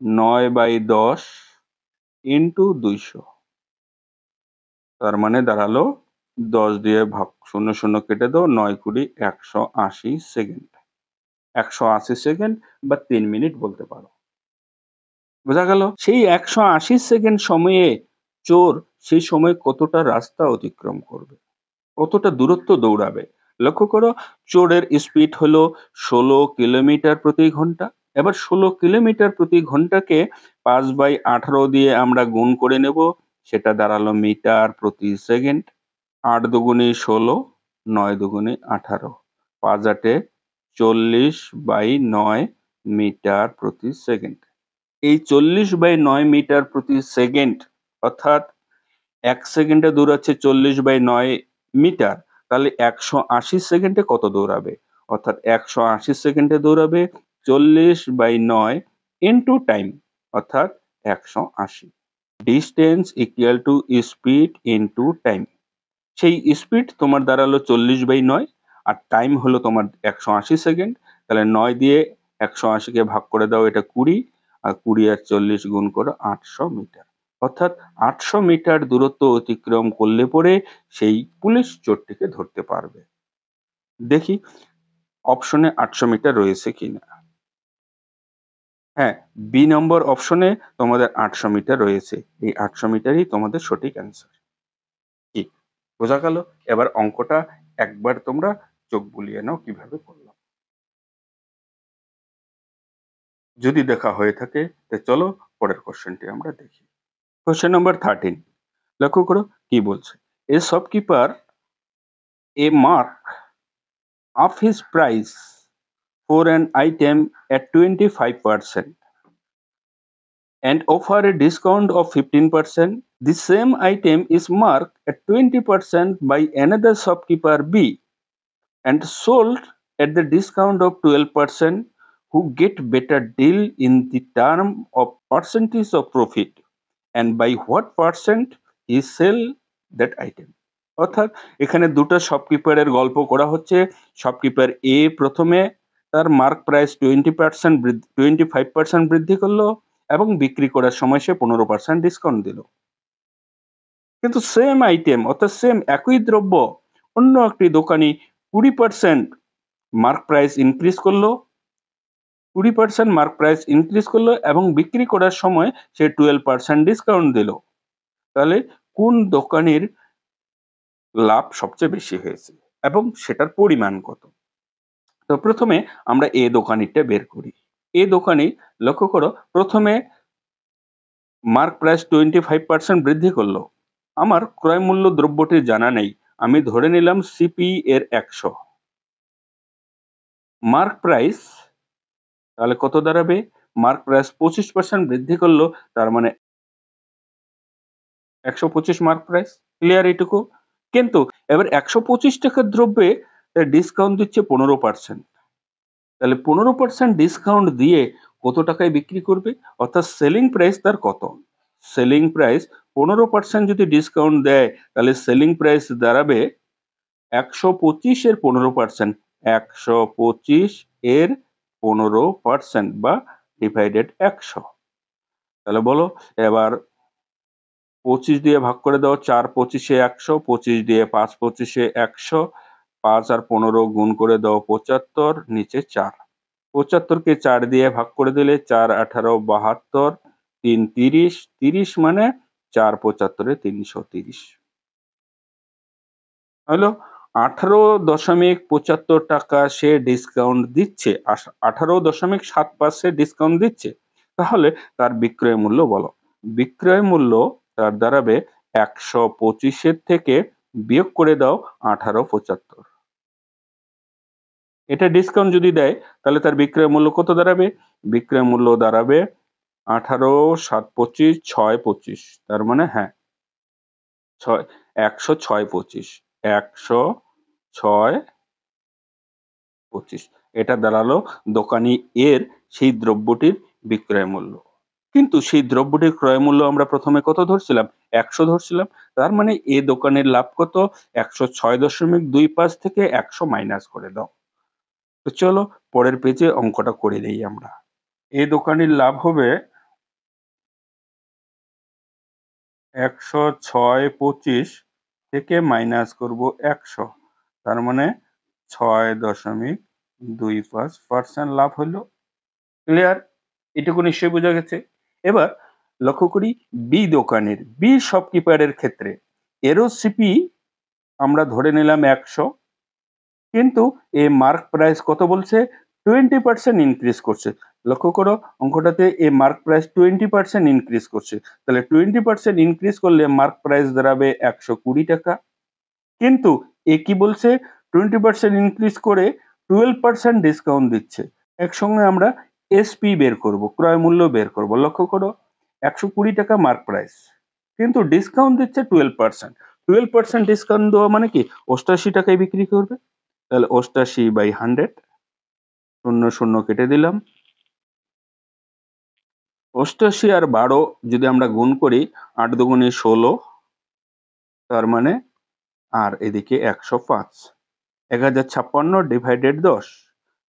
9/10 ইনটু 200। তার মানে দাঁড়ালো 10 দিয়ে ভাগ, 0 0 কেটে দাও, 9 20 180 সেকেন্ড। 180 সেকেন্ড বা 3 মিনিট বলতে পারো। বোঝা গেল? সেই 180 সেকেন্ড সময়ে চোর সেই সময় কতটা রাস্তা অতিক্রম করবে? কতটা দূরত্ব দৌড়াবে? লক্ষ্য করো, চোরের স্পিড হলো 16 কিলোমিটার প্রতি ঘন্টা। এবার 16 কিলোমিটার প্রতি ঘন্টাকে 5/18 দিয়ে আমরা গুণ করে নেব। সেটা দাঁড়ালো মিটার প্রতি সেকেন্ড। 8 দুগুণে 16, 9 দুগুণে 18, 5 8 40/9 মিটার প্রতি সেকেন্ড। এই 40/9 মিটার প্রতি সেকেন্ড অর্থাৎ 1 সেকেন্ডে দৌড়াচ্ছে 40/9 মিটার। তাহলে 180 সেকেন্ডে কত দৌড়াবে? অর্থাৎ 180 সেকেন্ডে দৌড়াবে 40/9 ইনটু টাইম অর্থাৎ 180। Distance equal to speed into time. সেই স্পিড তোমার দাঁড়ালো 40/9 আর টাইম হলো তোমার 180 সেকেন্ড। তাহলে 9 দিয়ে 180 কে ভাগ করে দাও, এটা 20, আর 20 আর 40 গুণ করো 800 মিটার। অর্থাৎ 800 মিটার দূরত্ব অতিক্রম করলে পরে সেই পুলিশ চোরটিকে ধরতে পারবে। দেখি অপশনে 800 মিটার রয়েছে কিনা। হ্যাঁ, বি নম্বর অপশনে তোমাদের 800 মিটার রয়েছে। এই 800 মিটারই তোমাদের সঠিক অ্যান্সার। কি বোঝা গেল? এবার অঙ্কটা একবার তোমরা চোখ বুলিয়ে নাও কিভাবে করলাম। যদি দেখা হয়ে থাকে তো চলো পরের কোশ্চেনটি আমরা দেখি। কোশ্চেন নাম্বার 13, লক্ষ্য করো কি বলছে। এ shopkeeper A mark of his price for an item at 25% and offer a discount of 15%. The same item is marked at 20% by another shopkeeper B and sold at the discount of 12%, who get better deal in the term of percentage of profit, and by what percent he sell that item. অর্থাৎ এখানে দুটো শপকিপারের গল্প করা হচ্ছে। Shopkeeper এ প্রথমে তার mark price 25% বৃদ্ধি করলো এবং বিক্রি করার সময় সে 15% ডিসকাউন্ট দিল। কিন্তু সেম আইটেম অর্থাৎ সেম একই দ্রব্য অন্য একটি দোকানি 20% মার্ক প্রাইস ইনক্রিজ করলো 20% মার্ক প্রাইস ইনক্রিজ করলো এবং বিক্রি করার সময় সে 12% ডিসকাউন্ট দিল। তাহলে কোন দোকানির লাভ সবচেয়ে বেশি হয়েছে এবং সেটার পরিমাণ কত? তো প্রথমে আমরা এ দোকানিরটা বের করি। এ দোকানি লক্ষ্য করো প্রথমে মার্ক প্রাইস 25% বৃদ্ধি করলো। আমার ক্রয় মূল্য দ্রব্যটির জানা নেই। আমি ধরে নিলাম সিপি এর 100। মার্ক প্রাইস তাহলে কত দাঁড়াবে? মার্ক প্রাইস 25% বৃদ্ধি করলো, তার মানে 125 মার্ক প্রাইস। ক্লিয়ার এইটুকু? কিন্তু এবার 125 টাকার দ্রব্যে ডিসকাউন্ট দিচ্ছে 15%। তাহলে 15% ডিসকাউন্ট দিয়ে কত টাকায় বিক্রি করবে? অর্থাৎ সেলিং প্রাইস তার কত? সেলিং প্রাইস 15% যদি ডিসকাউন্ট দেয় তাহলে সেলিং প্রাইস দাঁড়াবে 125 এর 15%, 125 এর 15% বা ডিভাইডেড 100। তাহলে বলো এবার 25 দিয়ে ভাগ করে দাও, 4 25 এ 100, 25 দিয়ে 5 25 এ 100, 5 আর 15 গুণ করে দাও 75, নিচে 4। 75 কে 4 দিয়ে ভাগ করে দিলে 4 18 72, 3 30, 30 মানে 4 75 এ 330 হলো। 18.75 টাকা সে ডিসকাউন্ট দিচ্ছে, 18.75 সে ডিসকাউন্ট দিচ্ছে। তাহলে তার বিক্রয় মূল্য বলো। বিক্রয় মূল্য তার দাঁড়াবে 125 এর থেকে বিয়োগ করে দাও 18.75। এটা ডিসকাউন্ট যদি দেয় তাহলে তার বিক্রয় মূল্য কত দাঁড়াবে? বিক্রয় মূল্য দাঁড়াবে 18 7 25 6 25, তার মানে হ্যাঁ 6 106 25, 106 25। এটা দাঁড়ালো দোকানি এর সেই দ্রব্যটির বিক্রয় মূল্য। কিন্তু সেই দ্রব্যটির ক্রয় মূল্য আমরা প্রথমে কত ধরছিলাম? 100 ধরছিলাম। তার মানে এ দোকানের লাভ কত? 106.25 থেকে 100 মাইনাস করে দাও। তো চলো পরের পেজে অঙ্কটা করে দেই আমরা। এ দোকানির লাভ হবে 106.25 থেকে মাইনাস করব 100, তার মানে 6.25% লাভ হলো। ক্লিয়ার? এটুকু নিশ্চয়ই বোঝা গেছে। এবার লক্ষ্য করি বি দোকানের, বি শপকিপারের ক্ষেত্রে এরও সিপি আমরা ধরে নিলাম 100, কিন্তু এ মার্ক প্রাইস কত বলছে? 20% ইনক্রিজ করছে। লক্ষ্য করো অঙ্কটাতে এ মার্ক প্রাইস 20% ইনক্রিজ করছে। তাহলে 20% ইনক্রিজ করলে মার্ক প্রাইস দাঁড়াবে 120 টাকা। কিন্তু এ কি বলছে? 20% ইনক্রিজ করে 12% ডিসকাউন্ট দিচ্ছে। একসঙ্গে আমরা এসপি বের করব, ক্রয় মূল্য বের করব। লক্ষ্য করো 120 টাকা মার্ক প্রাইস, কিন্তু ডিসকাউন্ট দিচ্ছে 12%। 12% ডিসকাউন্ট দেওয়া মানে কি 88 টাকায় বিক্রি করবে। তাহলে 88/100, শূন্য শূন্য কেটে দিলাম। 88 আর 12 যদি আমরা গুণ করি 8 দুগুণে 16, তার মানে আর এদিকে 105, 1056 ডিভাইডেড 10,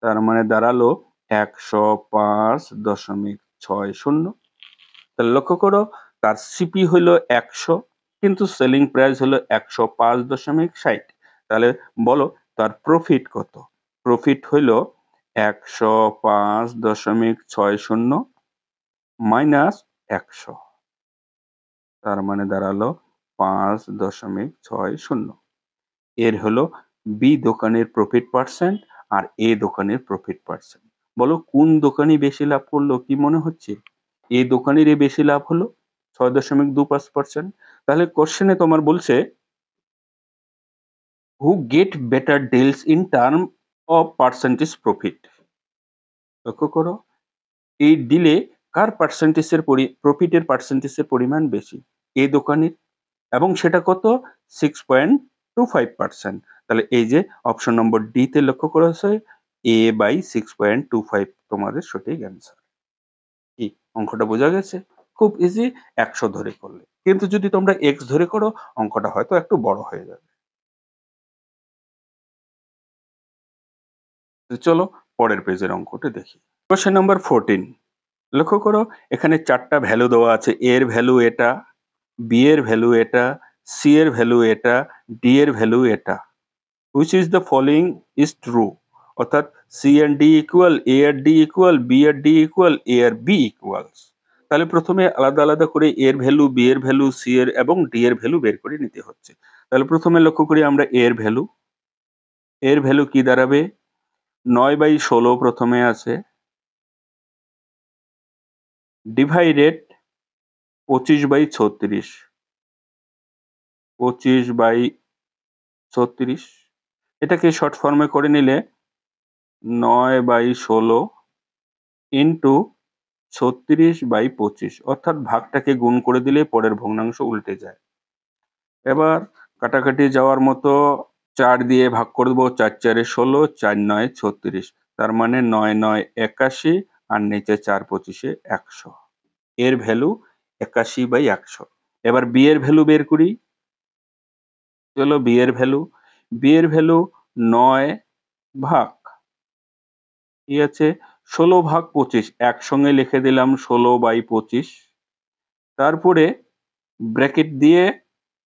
তার মানে দাঁড়ালো 105.60। তাহলে লক্ষ্য করো তার সিপি হলো 100, কিন্তু সেলিং প্রাইস হলো 105.60। তাহলে বলো তার প্রফিট কত? প্রফিট হলো 105.60 মাইনাস 100, তার মানে দাঁড়ালো 5.60। এর হলো বি দোকানের প্রফিট পার্সেন্ট আর এ দোকানের প্রফিট পার্সেন্ট। বলো কোন দোকানি বেশি লাভ করলো? কি মনে হচ্ছে? এ দোকানেরই বেশি লাভ হলো 6.25%। তাহলে কোশ্চেনে তোমার বলছে হু get better deals in term of percentage profit. লক্ষ্য করো এই ডিলে কার পার্সেন্টেজের প্রফিটের পার্সেন্টেজের পরিমাণ বেশি? এ দোকানের, এবং সেটা কত? 6.25%। তাহলে এই যে অপশন নম্বর ডি তে লক্ষ্য করা হয়েছে A/6.25 তোমাদের সঠিক অ্যান্সার। কি অঙ্কটা বোঝা গেছে? খুব ইজি 100 ধরে করলে। কিন্তু যদি তোমরা x ধরে করো অঙ্কটা হয়তো একটু বড় হয়ে যাবে। তো চলো পরের পেজের অঙ্কটা দেখি। Question number 14। লক্ষ্য করো এখানে 4টা ভ্যালু দেওয়া আছে। a এর ভ্যালু এটা, b এর ভ্যালু এটা, c এর ভ্যালু এটা, d এর ভ্যালু এটা। Which is the following is true, অর্থাৎ C and D equal, A আর ডি ইকুয়াল, বি আর ডি ইকুয়াল, এ আর বি ইকুয়ালস। তাহলে প্রথমে আলাদা আলাদা করে এর ভ্যালু, বি এর ভ্যালু, সি এর এবং ডি এর ভ্যালু বের করে নিতে হচ্ছে। তাহলে প্রথমে লক্ষ্য করি আমরা এর ভ্যালু। এর ভ্যালু কি দাঁড়াবে? 9/16 প্রথমে আছে, ডিভাইডেড 25/36। 25/36 এটাকে শর্ট ফর্মে করে নিলে 9/16 ইন্টু 36/25, অর্থাৎ ভাগটাকে গুণ করে দিলে পরের ভগ্নাংশ উল্টে যায়। এবার কাটাকাটি যাওয়ার মতো 4 দিয়ে ভাগ করে দেবো, 4 4 16, 4 9 36, তার মানে 9 9 81 আর নিচে 4 25 100। এর ভ্যালু 81/100। এবার বি এর ভ্যালু বের করি। চলো বি এর ভ্যালু, বি এর ভ্যালু 9 ভাগ কি আছে 16/25, একসঙ্গে লিখে দিলাম 16/25। তারপরে ব্র্যাকেট দিয়ে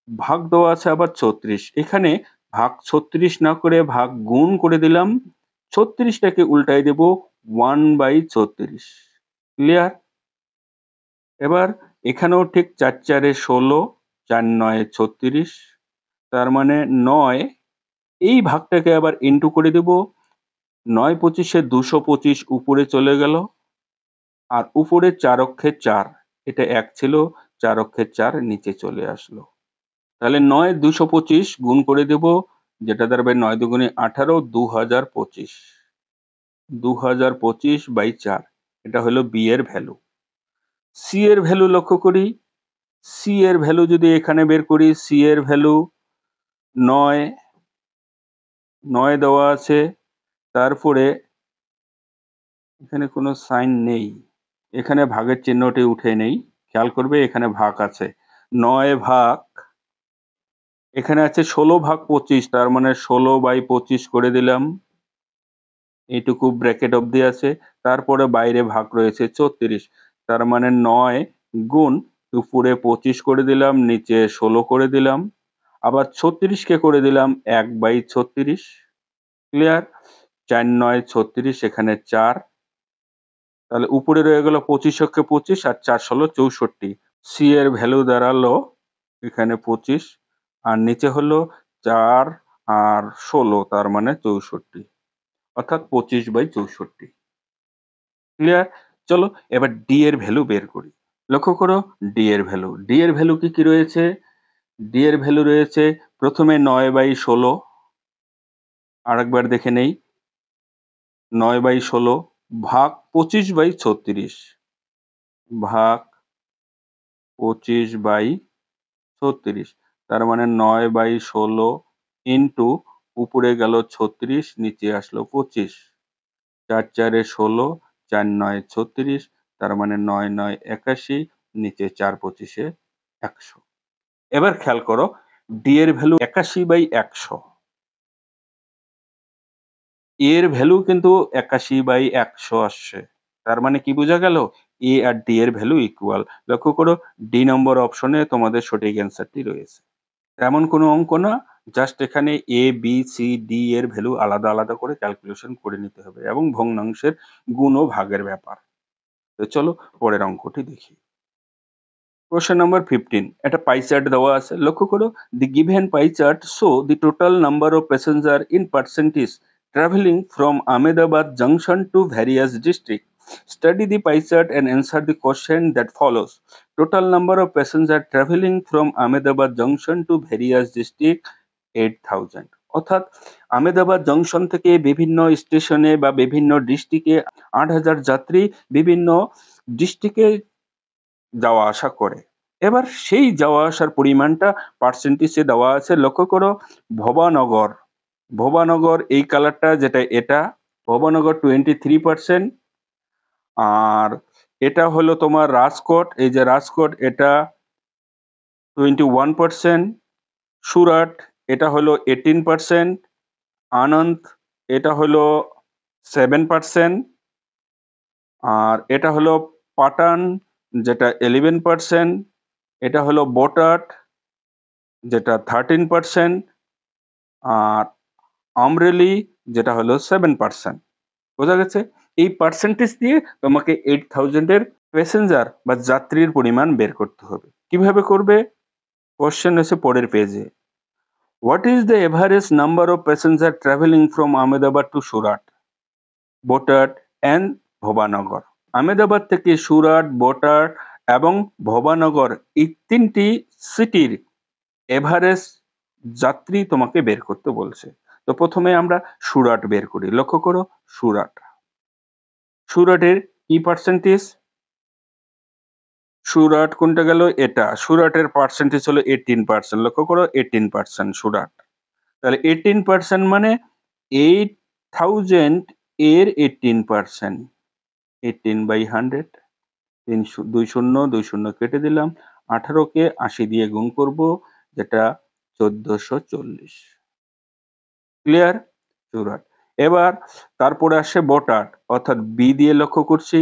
ভাগ দেওয়া আছে আবার 36, এখানে ভাগ 36 না করে ভাগ গুণ করে দিলাম। 36টাকে উল্টাই দেব 1/36। ক্লিয়ার? এবার এখানেও ঠিক 4 4 16, 4 9 36, তার মানে 9, এই ভাগটাকে আবার ইন্টু করে দেব। 9 25 225 উপরে চলে গেল, আর উপরে 4 অক্ষে 4, এটা 1 ছিল, 4 অক্ষে 4 নিচে চলে আসলো। তাহলে 9 225 গুণ করে দেব, যেটা দাঁড়াবে 9 দুগুণে 18, 2025। 2025/4, এটা হলো বি এর ভ্যালু। সি এর ভ্যালু লক্ষ্য করি। সি এর ভ্যালু যদি এখানে বের করি, সি এর ভ্যালু 9, 9 দেওয়া আছে। তারপরে এখানে কোনো সাইন নেই, এখানে ভাগের চিহ্নটি উঠে নেই, খেয়াল করবে এখানে ভাগ আছে। 9 ভাগ, এখানে আছে 16/25, তার মানে 16/25 করে দিলাম, এইটুকু ব্র্যাকেট অবধি আছে। তারপরে বাইরে ভাগ রয়েছে 34, তার মানে 9 গুণ উপরে 25 করে দিলাম, নিচে 16 করে দিলাম, আবার 36 কে করে দিলাম 1/36। ক্লিয়ার? 4 9 36, এখানে 4, তাহলে উপরে রয়ে গেল 25 অক্ষে 25 আর 4 16 64। সি এর ভ্যালু দাঁড়ালো এখানে 25, আর নিচে হলো 4 আর 16, তার মানে 64, অর্থাৎ 25/64। ক্লিয়ার? চলো এবার ডি এর ভ্যালু বের করি। লক্ষ্য করো ডি এর ভ্যালু। ডি এর ভ্যালু কি কি রয়েছে? ডি এর ভ্যালু রয়েছে প্রথমে 9/16, আরেকবার দেখে নেই। 9/16 ভাগ 25/36 ভাগ 25/36, তার মানে 9/16 ইন্টু উপরে গেল 36, নিচে আসলো 25। 4 4 16, 4 9 36, তার মানে 9 9 81, নিচে 4 25 100। এবার খেয়াল করো ডি এর ভ্যালু 81/100, এর ভ্যালু কিন্তু 81/100 আসছে। তার মানে কি বোঝা গেল? এ আর ডি এর ভ্যালু ইকুয়াল। লক্ষ্য করো ডি নম্বর অপশনে তোমাদের সঠিক অ্যান্সারটি রয়েছে। এমন কোনো অঙ্ক না, জাস্ট এখানে এ বি সি ডি এর ভ্যালু আলাদা আলাদা করে ক্যালকুলেশন করে নিতে হবে এবং ভগ্নাংশের গুণ ও ভাগের ব্যাপার। তো চলো পরের অঙ্কটি দেখি। কোয়েশ্চেন নাম্বার 15, একটা পাই চার্ট দেওয়া আছে। লক্ষ্য করো the given pie chart show the total number of passenger in percentage travelling from Ahmedabad junction to various district. Study the pie chart and answer the question that follows. Total number of passengers traveling from Ahmedabad Junction to various district 8000. অর্থাৎ Ahmedabad junction থেকে বিভিন্ন স্টেশনে বা বিভিন্ন ডিস্ট্রিক্টে 8000 যাত্রী বিভিন্ন ডিস্ট্রিক্টে যাওয়া আসা করে। এবার সেই যাওয়া আসার পরিমাণটা পার্সেন্টেজে দেওয়া আছে। লক্ষ্য করো ভবানগর, ভবানগর এই কালারটা যেটা, এটা ভবানগর 23%, আর এটা হলো তোমার রাজকোট, এই যে রাজকোট এটা 21%, সুরাট এটা হলো 18%, আনন্দ এটা হলো 7%, আর এটা হলো পাটান যেটা 11%, এটা হলো বোটাট যেটা 13%, আর আমরেলি যেটা হলো 7%। বোঝা গেছে? এই পার্সেন্টেজ দিয়ে তোমাকে 8000 এর প্যাসেঞ্জার বা যাত্রীর পরিমাণ বের করতে হবে। কিভাবে করবে? কোয়েশ্চেন আছে পরের পেজে। What is the average number of passenger traveling from Ahmedabad to Surat, Botat and ভবানগর? Ahmedabad থেকে সুরাট, বটার এবং ভবানগর এই ৩টি সিটির এভারেজ যাত্রী তোমাকে বের করতে বলছে। তো প্রথমে আমরা সুরাট বের করি। লক্ষ্য করো সুরাট। সুরাটের কি পার্সেন্টেজ? সুরাট কোনটা গেল? এটা। সুরাটের পার্সেন্টেজ হলো 18%। লক্ষ্য করো 18% সুরাট। তাহলে 18% মানে 8000 এর 18%। 18/100 দুই শূন্য কেটে দিলাম। 18 কে 80 দিয়ে গুণ করব, যেটা 1440। ক্লিয়ার? সুরাট। এবার তারপরে আসে বটাট, অর্থাৎ বি দিয়ে লক্ষ্য করছি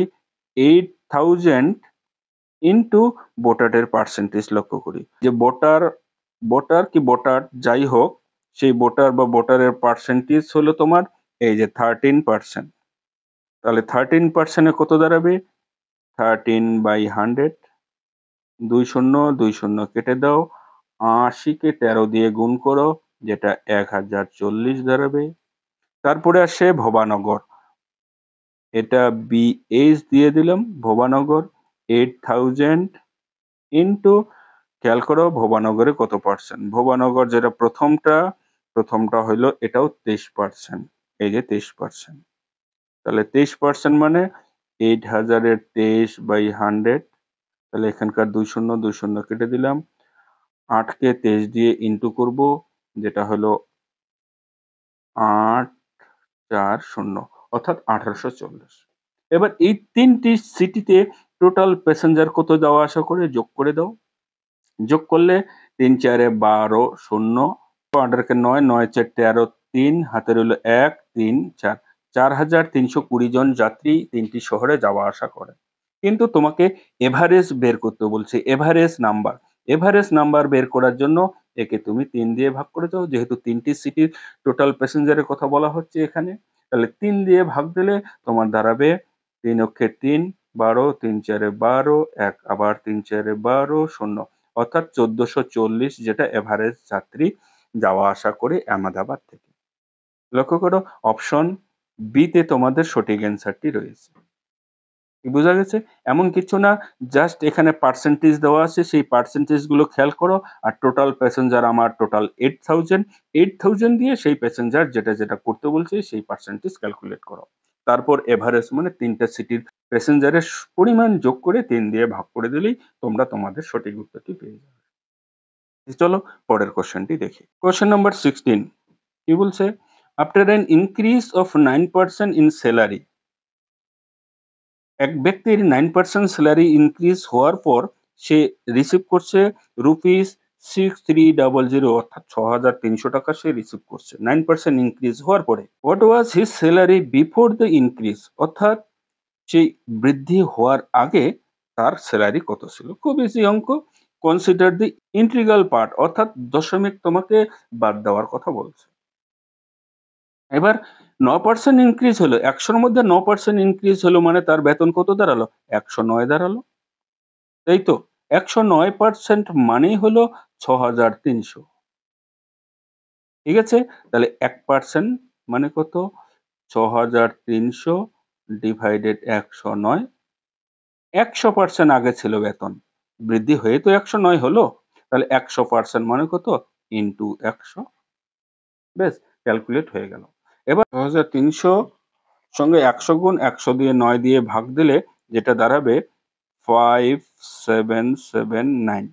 8000 ইন্টু বটাটের পার্সেন্টেজ লক্ষ্য করি। যে বটার কি বটাট যাই হোক, সেই বটার বা বটারের পার্সেন্টেজ হলো তোমার এই যে 13%। তাহলে 13% এ কত দাঁড়াবে? 13/100। দুই শূন্য কেটে দাও। ৮০ কে 13 দিয়ে গুণ করো, যেটা 1040 দাঁড়াবে। তারপরে আসে ভবানগর। এটা বিএইচ দিয়ে দিলাম। ভবানগর 8000 ইন্টু, খেয়াল করো ভবানগরে কত পার্সেন্ট। ভবানগর যেটা প্রথমটা হইলো এটাও 23%। এই যে 23%। তাহলে 23% মানে 8000 এর 23/100। তাহলে এখানকার দুই শূন্য কেটে দিলাম। 8 কে 23 দিয়ে ইন্টু করব, যেটা হলো 840, অর্থাৎ 1840। এবার এই 3টি সিটিতে টোটাল প্যাসেঞ্জার কত যাওয়া আসা করে যোগ করে দাও। যোগ করলে ৩ 4 12 শূন্য, 8 9 9 4 13, 3 হাতে রইল 1 3 4, 4320 জন যাত্রী 3টি শহরে যাওয়া আসা করে। কিন্তু তোমাকে এভারেজ বের করতে বলছে, এভারেজ নাম্বার বের করার জন্য একে তুমি 3 দিয়ে ভাগ করে দাও। যেহেতু 3টি সিটির টোটাল প্যাসেঞ্জারের কথা বলা হচ্ছে এখানে, তাহলে 3 দিয়ে ভাগ দিলে তোমার দাঁড়াবে 3 অক্ষে 3 12, 3 4 12, 1 আবার 3 4 12 শূন্য, অর্থাৎ 1440, যেটা এভারেজ যাত্রী যাওয়া আসা করে আহমেদাবাদ থেকে। লক্ষ্য করো অপশন বি তে তোমাদের সঠিক অ্যান্সারটি রয়েছে। কি বোঝা গেছে? এমন কিছু না, জাস্ট এখানে পার্সেন্টেজ দেওয়া আছে, সেই পার্সেন্টেজ গুলো খেয়াল করো। আর টোটাল প্যাসেঞ্জার আমার টোটাল 8000 দিয়ে সেই প্যাসেঞ্জার যেটা করতে বলছে সেই পার্সেন্টেজ ক্যালকুলেট করো। তারপর এভারেজ মানে 3টা সিটির প্যাসেঞ্জারের পরিমাণ যোগ করে 3 দিয়ে ভাগ করে দিলেই তোমরা তোমাদের সঠিক উত্তরটি পেয়ে যাবে। চলো পরের কোশ্চেনটি দেখি। কোশ্চেন নাম্বার 16 কি বলছে? After an increase of 9% in salary, এক ব্যক্তির 9% স্যালারি ইনক্রিজ হওয়ার পর সে রিসিভ করছে ₹6300, অর্থাৎ ৬৩০০ টাকা সে রিসিভ করছে 9% ইনক্রিজ হওয়ার পরে। What was his salary before the increase, অর্থাৎ সেই বৃদ্ধি হওয়ার আগে তার স্যালারি কত ছিল? খুব ইজি অঙ্ক। কনসিডার দি ইন্টিগ্রাল পার্ট, অর্থাৎ দশমিক তোমাকে বাদ দেওয়ার কথা বলছে। এবার ৯% ইনক্রিজ হলো, ১০০ র মধ্যে ৯% ইনক্রিজ হলো মানে তার বেতন কত দাঁড়ালো? ১০৯ দাঁড়ালো। তাই তো? ১০৯% মানেই হলো ৬৩০০। ঠিক আছে? তাহলে ১% মানে কত? ৬৩০০ ডিভাইডেড ১০৯। ১০০% আগে ছিল বেতন। বৃদ্ধি হয়ে তো ১০৯ হলো। তাহলে ১০০% মানে কত? ইনটু ১০০। ব্যাস, ক্যালকুলেট হয়ে গেল। এবার ৬৩০০ সঙ্গে ১০০ গুণ, ১০০ দিয়ে ৯ দিয়ে ভাগ দিলে যেটা দাঁড়াবে 5779।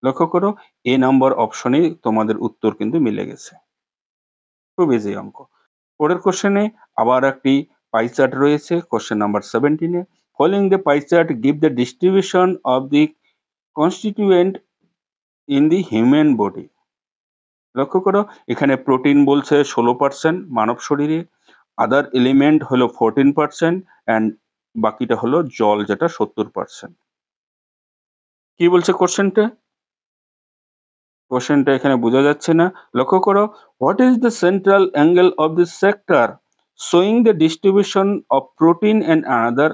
লক্ষ্য করো এ নাম্বার অপশনেই তোমাদের উত্তর কিন্তু মিলে গেছে। খুব ইজি অঙ্ক। পরের কোশ্চেনে আবার একটি পাই চার্ট রয়েছে। Question number 17 A, following the pie chart give the distribution of the constituent in the human body. লক্ষ্য করো এখানে প্রোটিন বলছে 16% মানব শরীরে, আদার এলিমেন্ট হলো 14% অ্যান্ড বাকিটা হলো জল, যেটা 70%। কি বলছে কোশ্চেনটা? কোশ্চেনটা এখানে বোঝা যাচ্ছে না। লক্ষ্য করো, what is the central angle of this sector showing the distribution of protein and another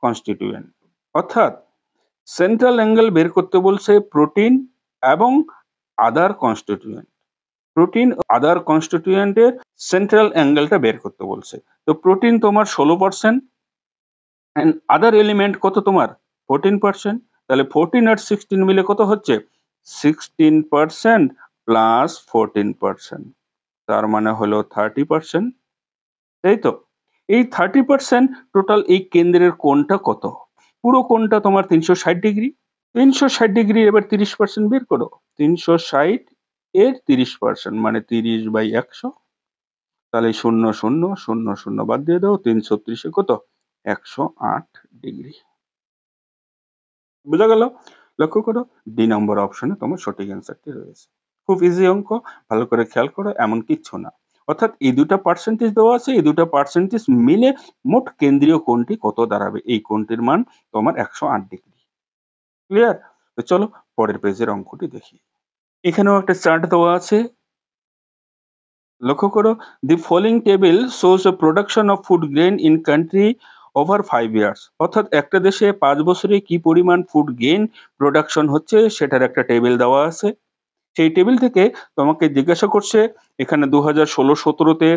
constituent. অর্থাৎ সেন্ট্রাল অ্যাঙ্গেল বের করতে বলছে প্রোটিন এবং আদার কনস্টিটিউয়েন্ট। প্রোটিন আদার কনস্টিটিউয়েন্টের সেন্ট্রাল অ্যাঙ্গেলটা বের করতে বলছে। তো প্রোটিন তোমার 16% অ্যান্ড আদার এলিমেন্ট কত তোমার 14%। তাহলে 14 আর 16 মিলে কত হচ্ছে 16% প্লাস 14%, তার মানে হলো 30%, তাই তো? এই 30% টোটাল এই কেন্দ্রের কোণটা কত? পুরো কোণটা তোমার 360 ডিগ্রি। 360 ডিগ্রি এবার 30% বের করো। 360 এর 30% মানে 30/100। তাহলে 0 0 0 0 বাদ দিয়ে দাও, 330 কত 108 ডিগ্রি। বোঝা গেল? লক্ষ্য করো, ডি নম্বর অপশনে তোমার সঠিক অ্যান্সারটি রয়েছে। খুব ইজি অঙ্ক, ভালো করে খেয়াল করো, এমন কিচ্ছু না। অর্থাৎ এই দুটা পার্সেন্টেজ দেওয়া আছে, এই দুটা পার্সেন্টেজ মিলে মোট কেন্দ্রীয় কোণটি কত দাঁড়াবে? এই কোণটির মান তোমার 108 ডিগ্রি। ক্লিয়ার? তো চলো পরের পেজের অঙ্কটি দেখি। এখানেও একটা চার্ট দেওয়া আছে। লক্ষ্য করো, the following table shows a production of food grain in country over 5 years. অর্থাৎ একটা দেশে 5 বছরে কি পরিমাণ ফুড গ্রেন প্রোডাকশন হচ্ছে সেটার একটা টেবিল দেওয়া আছে। সেই টেবিল থেকে তোমাকে জিজ্ঞাসা করছে এখানে 2016-17তে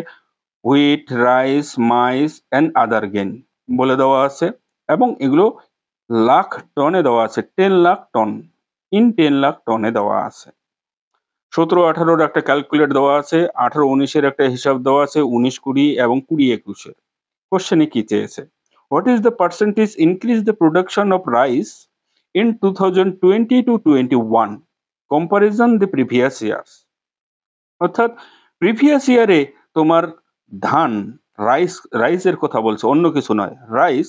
wheat, rice, maize and other grain বলে দেওয়া আছে এবং এগুলো লাখ টনে দেওয়া আছে, 10 লাখ টন, ইন 10 লাখ টনে দেওয়া আছে। 17-18 একটা ক্যালকুলেট দেওয়া আছে, 18-19 একটা হিসাব দেওয়া আছে, 19-20 এবং 20-21। কোশ্চেনে কি চেয়েছে? What is the percentage increase the production of rice in 2020-21 comparison the previous years. অর্থাৎ প্রিভিয়াস ইয়ারে তোমার ধান, রাইসের কথা বলছে, অন্য কিছু নয়। রাইস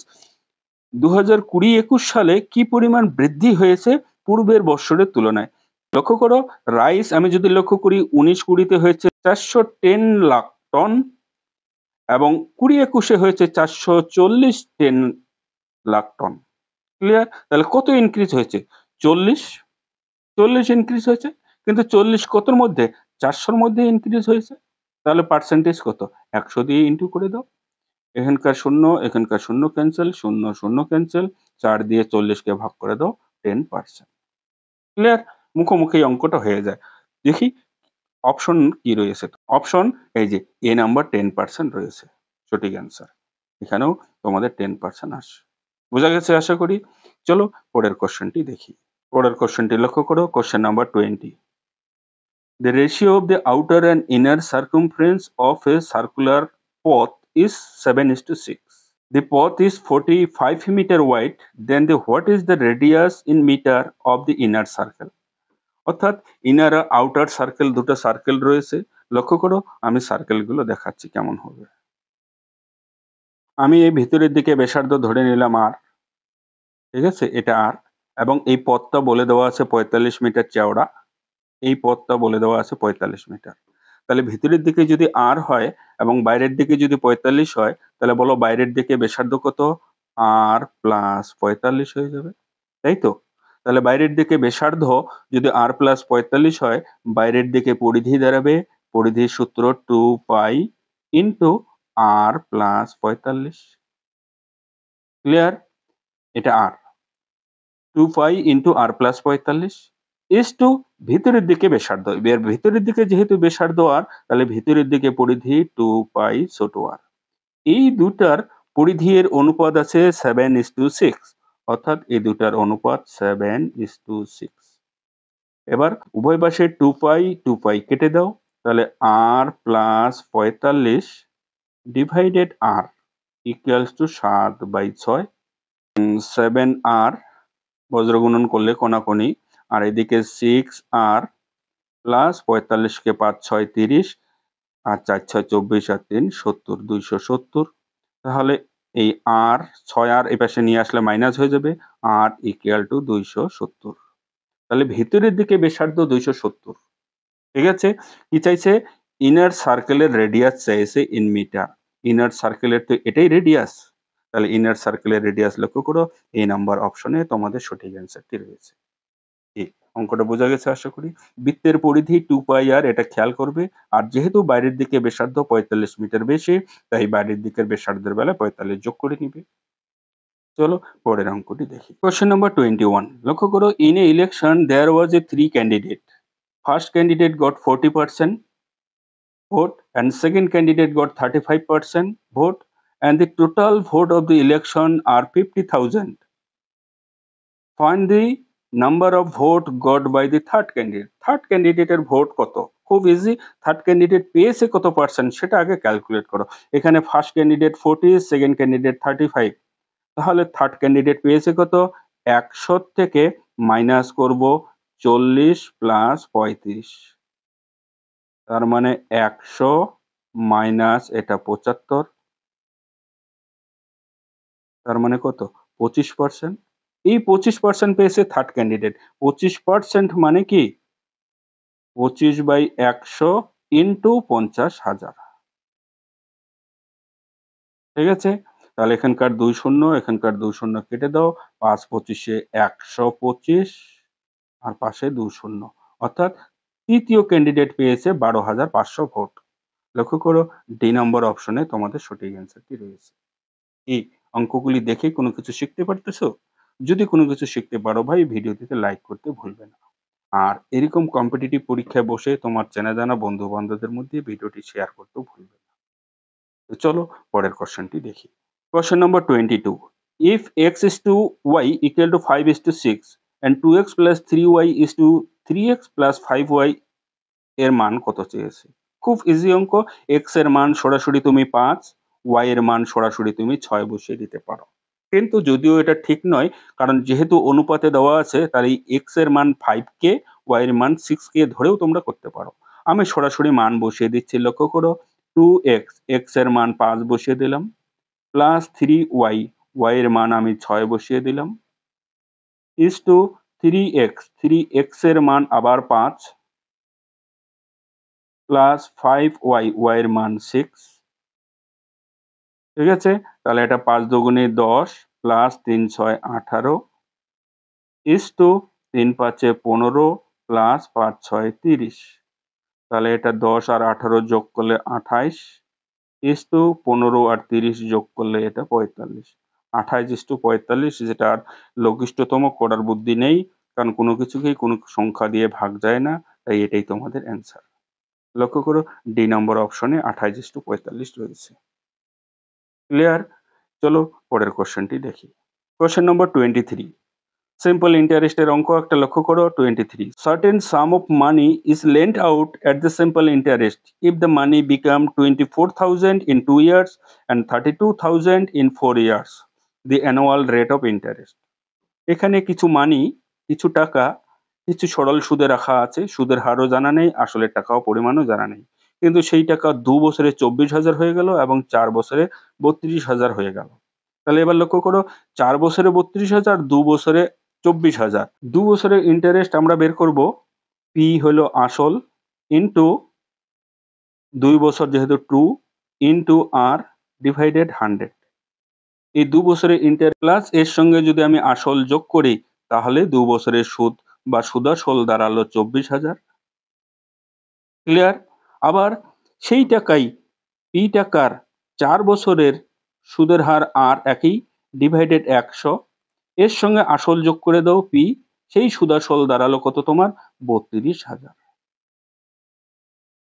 2020-21 সালে কি পরিমাণ বৃদ্ধি হয়েছে পূর্বের বৎসরের তুলনায়। লক্ষ্য করো, রাইস আমি যদি লক্ষ্য করি 19-20-তে হয়েছে 410 লাখ টন এবং 20-21-এ হয়েছে 440 লাখ টন। ক্লিয়ার? তাহলে কত ইনক্রিজ হয়েছে? 40 ইনক্রিজ হয়েছে। কিন্তু 40 কতর মধ্যে? 400-র মধ্যে ইনক্রিজ হয়েছে। তাহলে পার্সেন্টেজ কত? 100 দিয়ে ইনটু করে দাও। এখানকার 0, এখানকার 0 ক্যানসেল, 0 0 ক্যানসেল, 4 দিয়ে 40 কে ভাগ করে দাও, 10%। ক্লিয়ার? মুখোমুখি অঙ্কটা হয়ে যায়। দেখি অপশন কি রয়েছে। অপশন এই যে এ নাম্বার 10% রয়েছে সঠিক অ্যান্সার। এখানেও তোমাদের 10% আসে। বোঝা গেছে আশা করি। চলো পরের কোশ্চেনটি দেখি। পরের কোশ্চেনটি লক্ষ্য করো, question number 20। The ratio of the outer and inner circumference of a circular path is 7:6. The path is 45 meter wide, then what is the radius in meter of the inner circle? অর্থাৎ inner আর outer circle, দুটো circle রয়েছে। লক্ষ্য করো, আমি সার্কেলগুলো দেখাচ্ছি কেমন হবে। আমি এই ভিতরের দিকে ব্যাসার্ধ ধরে নিলাম আর, ঠিক আছে, এটা আর, এবং এই পথটা বলে দেওয়া আছে 45 মিটার চওড়া। এই পথটা বলে দেওয়া আছে 45 মিটার। তাহলে ভিতরের দিকে যদি আর হয় এবং বাইরের দিকে যদি 45 হয়, তাহলে বলো বাইরের দিকে ব্যাসার্ধ কত? আর প্লাস 45 হয়ে যাবে, তাই তো? তাহলে বাইরের দিকে ব্যাসার্ধ যদি আর প্লাস 45 হয়, বাইরের দিকে পরিধি দাঁড়াবে, পরিধির সূত্র 2 পাই ইন্টু আর প্লাস 45। ক্লিয়ার? এটা আর, 2 pi into R plus 45 is to ভিতরের দিকে ব্যাসার্ধ। এর ভিতরের দিকে যেহেতু ব্যাসার্ধ আর, তাহলে ভিতরের দিকে পরিধি 2 পাই ছোট আর। এই দুটার পরিধির অনুপাত আছে 7:6, অর্থাৎ এই দুটার অনুপাত 7:6। এবার উভয় পাশে 2 পাই কেটে দাও, তাহলে আর প্লাস 45 ডিভাইডেড আর ইকুয়ালস টু 7/6। 7 আর বজ্রগুণন করলে কোনাকুনি, আর এদিকে 6 আর প্লাস 45 কে 5 6 30 আর 4 6 24 আর 3 70, 270। তাহলে এই আর 6 আর এপাশে নিয়ে আসলে মাইনাস হয়ে যাবে, আর ইকুয়াল টু 270। তাহলে ভিতরের দিকে ব্যাসার্ধ 270। ঠিক আছে? কি চাইছে? ইনার সার্কেলের রেডিয়াস চাইছে ইন মিটার। ইনার সার্কেলের তো এটাই রেডিয়াস। তাহলে ইনার সার্কেলের রেডিয়াস লক্ষ্য করো, এই নাম্বার অপশনে তোমাদের সঠিক অ্যান্সারটি রয়েছে। ঠিক অঙ্কটা বোঝা গেছে আশা করি। বৃত্তের পরিধি 2πr, এটা খেয়াল করবে। আর যেহেতু বাইরের দিকে ব্যাসার্ধ 45 মিটার বেশি, তাই বাইরের দিকের ব্যাসার্ধের বেলায় 45 যোগ করে নিবে। চলো পরের অঙ্কটি দেখি। কোয়েশ্চেন নাম্বার 21, লক্ষ্য করো, in a election there was a 3 candidate. First candidate got 40% vote and second candidate got 35% vote, and the total vote of the election are 50,000. Find the number of vote got by the third candidate. Third ক্যান্ডিডেটের vote কত? খুব easy. Third candidate পেয়েছে কত percent সেটা আগে calculate করো। এখানে first candidate 40, second candidate 35, তাহলে থার্ড ক্যান্ডিডেট পেয়েছে কত? 100 থেকে মাইনাস করব 40 প্লাস 35, তার মানে 100 মাইনাস এটা 75, তার মানে কত? 25%। এই 25% পেয়েছে থার্ড ক্যান্ডিডেট। 25% মানে কি? 25/100 ইন্টু 50,000। ঠিক আছে? তাহলে এখানকার 2 শূন্য, এখানকার 2 শূন্য কেটে দাও। 5 25 125 আর পাশে 2 শূন্য। অর্থাৎ তৃতীয় ক্যান্ডিডেট পেয়েছে 12,500 ভোট। লক্ষ্য করো, ডি নম্বর অপশনে তোমাদের সঠিক অ্যান্সারটি রয়েছে। কি অঙ্কগুলি দেখে কোনো কিছু শিখতে পারতেছো? যদি কোনো কিছু শিখতে পারো ভাই, ভিডিওটিতে লাইক করতে ভুলবে না। আর এরকম কম্পিটিটিভ পরীক্ষায় বসে তোমার চেনা জানা বন্ধু বান্ধবদের মধ্যে ভিডিওটি শেয়ার করতেও ভুলবে না। তো চলো পরের কোশ্চেনটি দেখি। Question number 22, if x is to y equal to 5 is to 6 and 2x plus 3y is to 3x plus 5y এর মান কত চেয়েছে? খুব ইজি অঙ্ক। x এর মান সরাসরি তুমি 5, y এর মান সরাসরি তুমি 6 বসিয়ে দিতে পারো। কিন্তু যদিও এটা ঠিক নয়, কারণ যেহেতু অনুপাতে দেওয়া আছে, তাই x এর মান 5 কে, y এর মান 6 কে ধরেও তোমরা করতে পারো। আমি সরাসরি মান বসিয়ে দিচ্ছি। লক্ষ্য করো, 2x, x এর মান 5 বসিয়ে দিলাম, প্লাস 3y, y এর মান আমি 6 বসিয়ে দিলাম, ইজ টু 3x, 3x এর মান আবার 5, প্লাস 5y, y এর মান 6। ঠিক আছে? তাহলে এটা 5 দুগুণে 10 প্লাস 3 6 18 ইজ টু 3 5 15 প্লাস 5 6 30। তাহলে এটা 10 আর 18 যোগ করলে 28 ইজ টু 15 আর 30 যোগ করলে এটা 45। 28 ইজ টু 45, যেটা আর লঘিষ্ঠতম করার বুদ্ধি নেই, কারণ কোনো কিছুকেই কোনো সংখ্যা দিয়ে ভাগ যায় না, তাই এটাই তোমাদের অ্যান্সার। লক্ষ্য করো, ডি নম্বর অপশনে 28 ইজ টু 45 রয়েছে। ক্লিয়ার? চলো পরের কোশ্চেনটি দেখি। কোশ্চেন নম্বর 23, সিম্পল ইন্টারেস্টের অঙ্ক একটা। লক্ষ্য করো 23, certain some of money is lent out at the simple interest if the money become 24,000 in 2 years and 32,000 in 4 years, the annual rate of interest. এখানে কিছু মানি, কিছু টাকা, কিছু সরল সুদে রাখা আছে। সুদের হারও জানা নেই, আসলের টাকাও পরিমাণও জানা নেই। কিন্তু সেই টাকা 2 বছরে 24,000 হয়ে গেল এবং 4 বছরে 32,000 হয়ে গেল। তাহলে এবার লক্ষ্য করো, 4 বছরে 32,000, 2 বছরে 24,000। 2 বছরের ইন্টারেস্ট আমরা বের করব, পি হলো আসল ইন্টু 2 বছর যেহেতু 2 ইন্টু আর ডিভাইডেড 100। এই 2 বছরের প্লাস এর সঙ্গে যদি আমি আসল যোগ করি, তাহলে 2 বছরের সুদ বা সুদাসল দাঁড়ালো 24,000। ক্লিয়ার? আবার সেই টাকাই, এই টাকার 4 বছরের সুদের হার আর একই, ডিভাইডেড 100, এর সঙ্গে আসল যোগ করে দাও পি, সেই সুদাসল দাঁড়ালো কত তোমার? 32,000।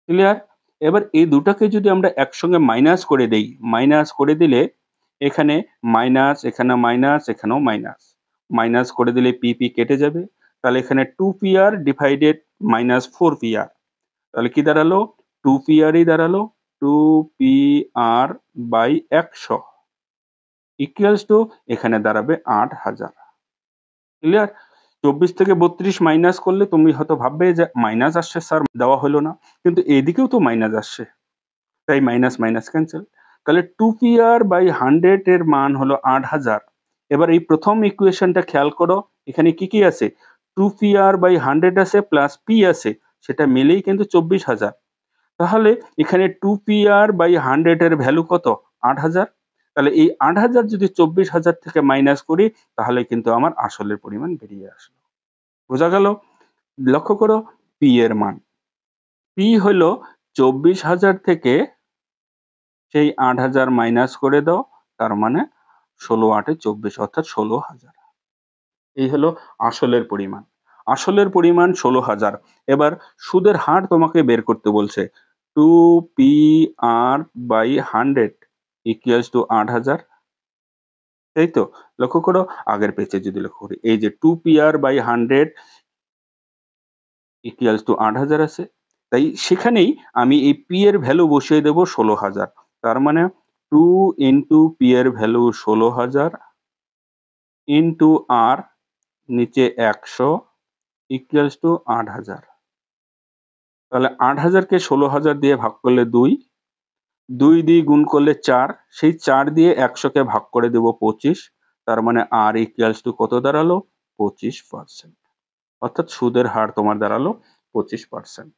ক্লিয়ার? এবার এই দুটাকে যদি আমরা একসঙ্গে মাইনাস করে দেই, মাইনাস করে দিলে এখানে মাইনাস, এখানে মাইনাস, এখানেও মাইনাস। মাইনাস করে দিলে পি পি কেটে যাবে। তাহলে এখানে 2pr ডিভাইডেড মাইনাস 4pr, তাহলে কি দাঁড়ালো? 2pr-ই দাঁড়ালো, 2pr বাই 100 ইকুয়ালস টু এখানে দাঁড়াবে 8,000। ক্লিয়ার? 24 থেকে 32 মাইনাস করলে তুমি হয়তো ভাববে যে মাইনাস আসছে স্যার, দেওয়া হলো না, কিন্তু এদিকেও তো মাইনাস আসছে, তাই মাইনাস মাইনাস ক্যান্সেল। তাহলে 2pr বাই 100 এর মান হলো 8,000। এবার এই প্রথম ইকুয়েশনটা খেয়াল করো, এখানে কি কি আছে? 2pr বাই 100 আছে প্লাস p আছে, সেটা মিলেই কিন্তু 24,000। তাহলে এখানে 2pr বাই 100 এর ভ্যালু কত? 8,000। তাহলে এই 8,000 যদি 24,000 থেকে মাইনাস করি, তাহলে কিন্তু আমার আসলের পরিমাণ বেরিয়ে আসলো। বোঝা গেল? লক্ষ্য করো পি এর মান। পি হলো 24,000 থেকে সেই 8,000 মাইনাস করে দাও, তার মানে 16×8 = 24 অর্থাৎ 16,000। এই হলো আসলের পরিমাণ। আসলের পরিমাণ 16,000। এবার সুদের হার তোমাকে বের করতে বলছে। 2PR/100 = 8,000। তাই তো? লক্ষ্য করো আগের পেজে যদি লক্ষ্য করি, এই যে 2PR/100 = 8,000 আছে। তাই সেখানেই আমি এই পি এর ভ্যালু বসিয়ে দেব 16,000। তার মানে 2 পি এর ভ্যালু 16,000 আর নিচে 100 = 8,000। তাহলে 8,000 কে 16,000 দিয়ে ভাগ করলে 2, 2 দিয়ে গুণ করলে 4, সেই 4 দিয়ে 100 কে ভাগ করে দেব 25, তার মানে R = কত দাঁড়ালো? 25%। অর্থাৎ সুদের হার তোমার দাঁড়ালো 25%।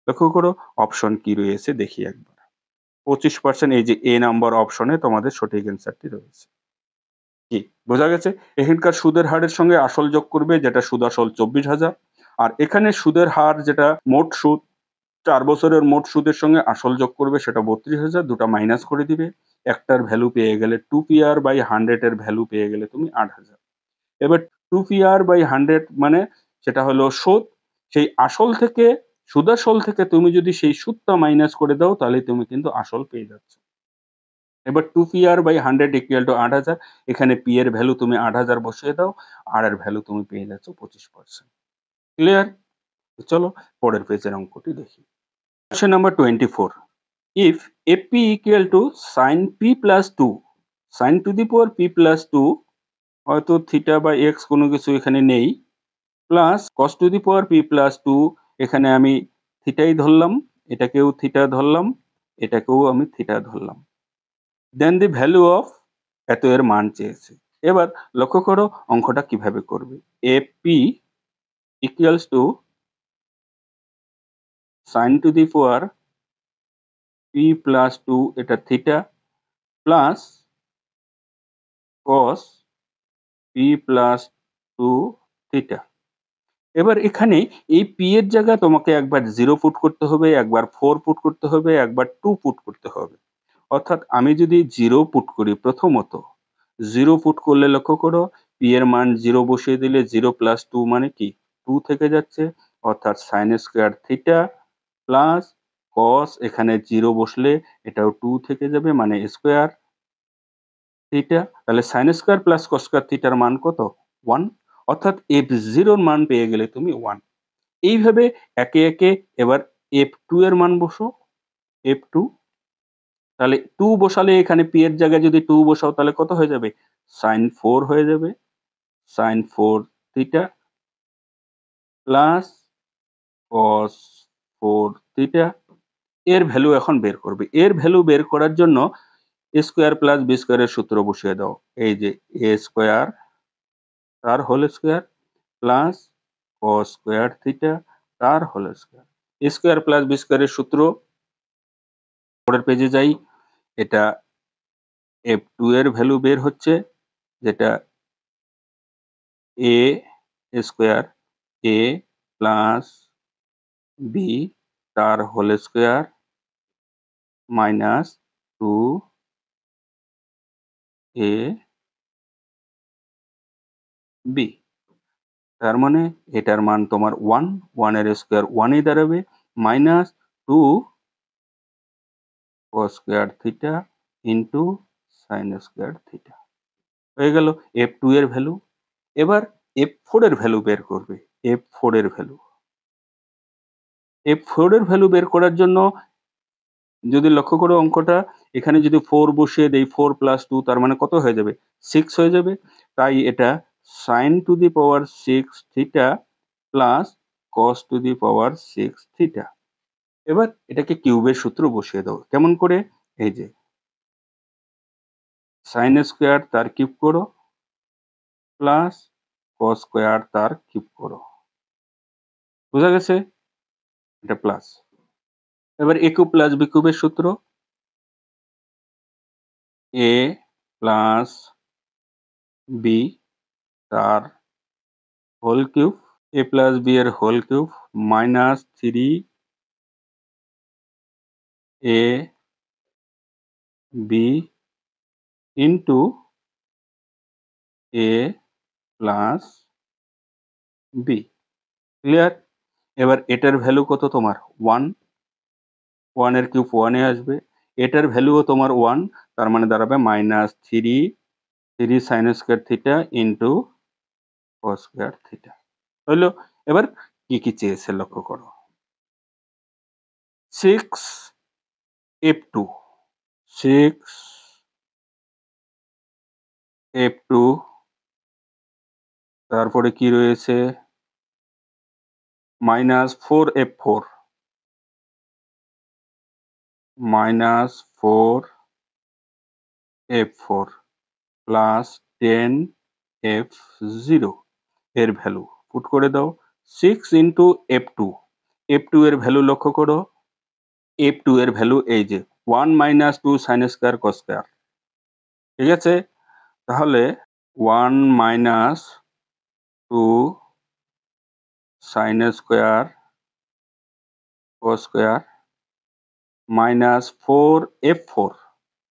লক্ষ্য করো অপশন কি রয়েছে দেখি একবার। 25% এই যে এ নাম্বার অপশনে তোমাদের সঠিক অ্যান্সারটি রয়েছে। কি বোঝা গেছে? এখানকার সুদের হারের সঙ্গে আসল যোগ করবে, যেটা সুদ আসল 24,000। আর এখানে সুদের হার যেটা মোট সুদ, 4 বছরের মোট সুদের সঙ্গে আসল যোগ করবে, সেটা 32,000। দুটা মাইনাস করে দিবে। একটার ভ্যালু পেয়ে গেলে 2PR/100 এর ভ্যালু পেয়ে গেলে তুমি 8,000। এবার 2PR/100 মানে সেটা হলো সুদ। সেই আসল থেকে, সুদাসল থেকে তুমি যদি সেই সুদটা মাইনাস করে দাও, তাহলে তুমি কিন্তু আসল পেয়ে যাচ্ছ। এবার 2PR/100 = 8,000। এখানে পি এর ভ্যালু তুমি 8,000 বসিয়ে দাও, আর এর ভ্যালু তুমি পেয়ে যাচ্ছ 25%। ক্লিয়ার? চলো পরের পেজের অঙ্কটি দেখি। Question number 24। If AP = sin P + 2, sin to the power P + 2, হয়তো থিটা বা এক্স কোনো কিছু এখানে নেই, plus cos to the power P + 2, এখানে আমি থিটাই ধরলাম, এটাকেও থিটা ধরলাম, এটাকেও আমি থিটা ধরলাম। দেন দি ভ্যালু অফ, এত এর মান চেয়েছে। এবার লক্ষ্য করো অঙ্কটা কিভাবে করবে। AP = sin to the power P + 2, এটা theta, plus cos P + 2 theta. এবার এখানে এই পি এর জায়গায় তোমাকে একবার 0 পুট করতে হবে, একবার 4 পুট করতে হবে, একবার 2 পুট করতে হবে। অর্থাৎ আমি যদি 0 পুট করি প্রথমত, 0 পুট করলে লক্ষ্য করো পি এর মান 0 বসিয়ে দিলে 0 + 2 মানে কি? 2 থেকে যাচ্ছে, অর্থাৎ sin square theta plus cos, এখানে 0 বসলে এটাও 2 থেকে যাবে মানে স্কয়ার থিটা। তাহলে sin square plus cos square থিটার মান কত? 1। অর্থাৎ f0 এর মান পেয়ে গেলে তুমি 1। এইভাবে একে একে এবার f2 এর মান বসো। f2, তাহলে 2 বসালে এখানে p এর জায়গায় যদি 2 বসাও তাহলে কত হয়ে যাবে? sin 4 হয়ে যাবে। sin 4 theta plus cos 4 theta. এর ভ্যালু এখন বের করবে। এর ভ্যালু বের করার জন্য a স্কয়ার প্লাস b স্কয়ারের সূত্র বসিয়ে দাও। এই যে a স্কয়ার তার whole square plus cos square theta তার whole square. a square plus b স্কয়ারের সূত্র, পরের পেজে যাই। এটা f2 এর ভ্যালু বের হচ্ছে, যেটা a square a plus b তার whole square minus 2 a b। তার মানে এটার মান তোমার 1, 1 এর স্কয়ার 1 ই দাঁড়াবে, minus 2 cos square theta into sin square theta. হয়ে গেল f2 এর ভ্যালু। এবার f4 এর ভ্যালু বের করবে। f4 এর ভ্যালু। f4 এর ভ্যালু বের করার জন্য যদি লক্ষ্য করো অঙ্কটা, এখানে যদি 4 বসিয়ে দেই, 4 + 2 তার মানে কত হয়ে যাবে? 6 হয়ে যাবে। তাই এটা sin to the power 6 theta plus cos to the power 6 theta. এবার এটাকে কিউবের সূত্র বসিয়ে দাও। কেমন করে? এই যে sin স্কয়ার তার কিউব করো প্লাস cos স্কয়ার তার কিউব করো। বোঝা গেছে? এটা প্লাস। এবার a কিউব প্লাস b কিউবের সূত্র, a প্লাস b তার whole cube a plus B এর whole cube minus 3 a b into a plus B. Clear? এবার এটার ভ্যালু কত তোমার 1, 1 এর কিউব 1 এ আসবে, এটার ভ্যালুও তোমার 1, তার মানে দাঁড়াবে minus 3 sine square theta into cos square theta. হইলো? এবার কি কি চেয়েছে লক্ষ্য করো। 6 f2, 6 f2, তারপরে কি রয়েছে minus 4f4, minus 4f4 plus 10f0 এর ভ্যালু পুট করে দাও। 6 ইন্টু f2, f2 এর ভ্যালু লক্ষ্য করো, f2 এর ভ্যালু এই যে 1 minus 2 sine square cos square. ঠিক আছে? তাহলে 1 minus 2 sine square cos square minus 4f4।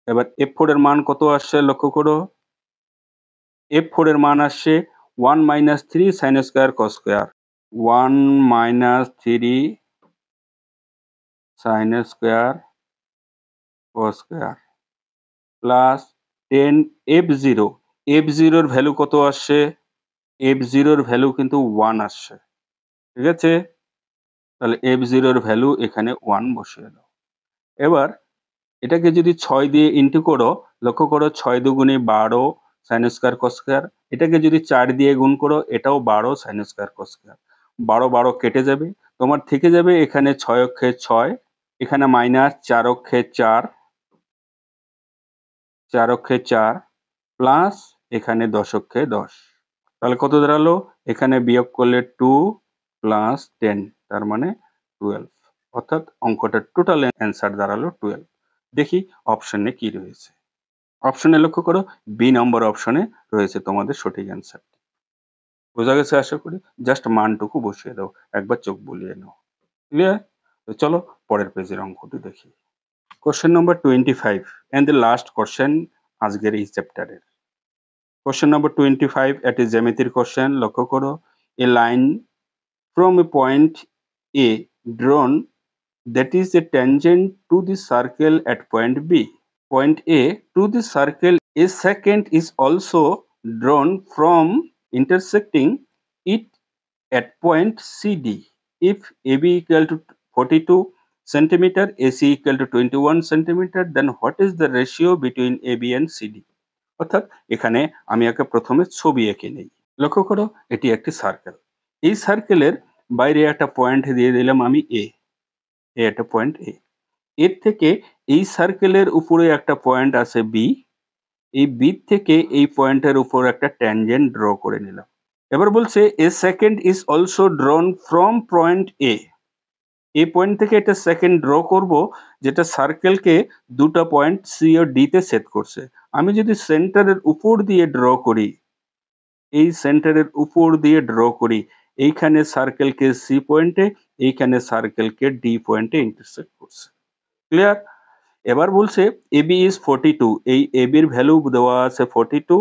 এবার f4 এর মান কত আসছে লক্ষ্য করো, f4 এর মান আসছে 1 minus 3 sine square cos square, 1 minus 3 sine square cos square plus 10f0। f0 এর ভ্যালু কত আসছে, f0 এর ভ্যালু কিন্তু 1 আসছে। ঠিক আছে? তাহলে f0 এর ভ্যালু এখানে 1 বসিয়ে দাও। এবার এটাকে যদি 6 দিয়ে ইন্টু করো, লক্ষ্য করো 6 দুগুণে 12 সাইন স্কোয়ার কস স্কোয়ার। এটাকে যদি 4 দিয়ে গুণ করো, এটাও 12 সাইন স্কোয়ার কস স্কোয়ার। 12 12 কেটে যাবে, তোমার থেকে যাবে এখানে 6 অক্ষে 6, এখানে মাইনাস 4 অক্ষে 4, 4 অক্ষে 4 প্লাস এখানে 10 অক্ষে 10। তাহলে কত দাঁড়ালো, এখানে বিয়োগ করলে 2 প্লাস 10, তার মানে 12, অর্থাৎ অঙ্কটার টোটাল অ্যান্সার দাঁড়ালো 12। দেখি অপশনে কি রয়েছে। অপশনে লক্ষ্য করো, বি নম্বর অপশনে রয়েছে তোমাদের সঠিক অ্যান্সার। বোঝা গেছে আশা করি? জাস্ট মানটুকু বসিয়ে দাও, একবার চোখ বুলিয়ে নাও। ক্লিয়ার? তো চলো পরের পেজের অঙ্কটি দেখি। Question number 25 and the last question আজকের এই চ্যাপ্টারের। কোশ্চেন নম্বর 25 এটি জ্যামিতির কোশ্চেন। লক্ষ্য করো, এ line from a point A drawn that is a tangent to the circle at point B. Point A to the circle A secant is also drawn from intersecting it at point CD. If AB equal to 42 centimeter, AC equal to 21 centimeter, then what is the ratio between AB and CD? অর্থাৎ এখানে আমি একে প্রথমে ছবি এঁকে নেই। লক্ষ্য করো, এটি একটি সার্কেল। এই সার্কেলের বাইরে একটা পয়েন্ট দিয়ে দিলাম আমি এ, একটা পয়েন্ট এ। এর থেকে এই সার্কেলের উপরে একটা পয়েন্ট আছে বি, এই বি থেকে এই পয়েন্টের উপর একটা ট্যানজেন্ট ড্র করে নিলাম। এবার বলছে a second is also drawn from point A. এই পয়েন্ট থেকে একটা সেকেন্ড ড্র করব, যেটা সার্কেলকে দুটো পয়েন্ট সি ও ডি তে সেট করছে। আমি যদি সেন্টারের উপর দিয়ে ড্র করি, এই সেন্টারের উপর দিয়ে ড্র করি, এইখানে সার্কেলকে সি পয়েন্টে, এইখানে সার্কেলকে ডি পয়েন্টে ইন্টারসেক্ট করছে। ক্লিয়ার? এবার বলছে এবি ইজ 42, এই এবির ভ্যালু দেওয়া আছে 42,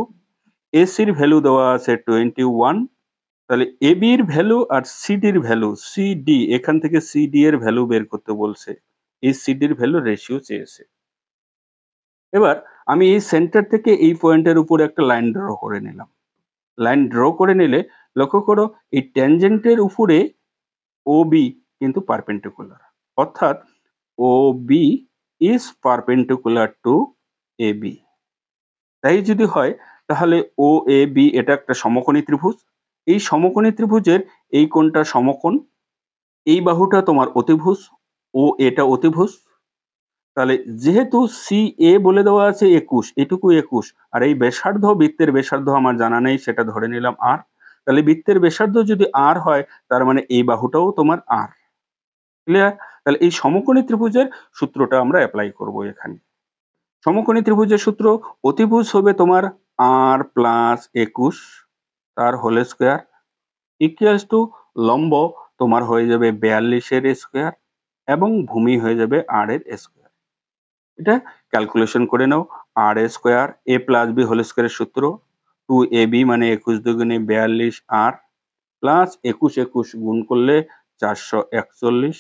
এসির ভ্যালু দেওয়া আছে 21। তাহলে এবির ভ্যালু আর সিডির ভ্যালু, সিডি এখান থেকে সিডি এর ভ্যালু বের করতে বলছে। এই সিডির ভ্যালু রেশিও চেয়েছে। এবার আমি এই সেন্টার থেকে এই পয়েন্টের উপর একটা লাইন ড্র করে নিলাম। লাইন ড্র করে নিলে লক্ষ্য করো, এই ট্যানজেন্টের উপরে ওবি কিন্তু পারপেন্ডিকুলার, অর্থাৎ O B is perpendicular to A B. তাই যদি হয় তাহলে ও এ বি এটা একটা সমকোণী ত্রিভুজ। এই সমকোণী ত্রিভুজের এই কোণটা সমকোণ, এই বাহুটা তোমার অতিভুজ, ও এটা অতিভুজ। তাহলে যেহেতু সি এ বলে দেওয়া আছে 21, এটুকু 21, আর এই ব্যাসার্ধ, বৃত্তের ব্যাসার্ধ আমার জানা নেই, সেটা ধরে নিলাম আর। তাহলে বৃত্তের ব্যাসার্ধ যদি আর হয়, তার মানে এই বাহুটাও তোমার আর। ক্লিয়ার? তাহলে এই সমকোণী ত্রিভুজের সূত্রটা আমরা অ্যাপ্লাই করব এখানে। সমকোণী ত্রিভুজের সূত্র, অতিভুজ হবে তোমার আর প্লাস 21 তার হোল স্কোয়ার ইকুয়ালস টু লম্ব তোমার হয়ে যাবে 42 এর স্কয়ার এবং ভূমি হয়ে যাবে r এর স্কয়ার। এটা ক্যালকুলেশন করে নাও। r এর square a plus b whole স্কয়ারের সূত্র 2ab মানে 21 দুগুণে 42 r প্লাস 21 21 গুণ করলে 441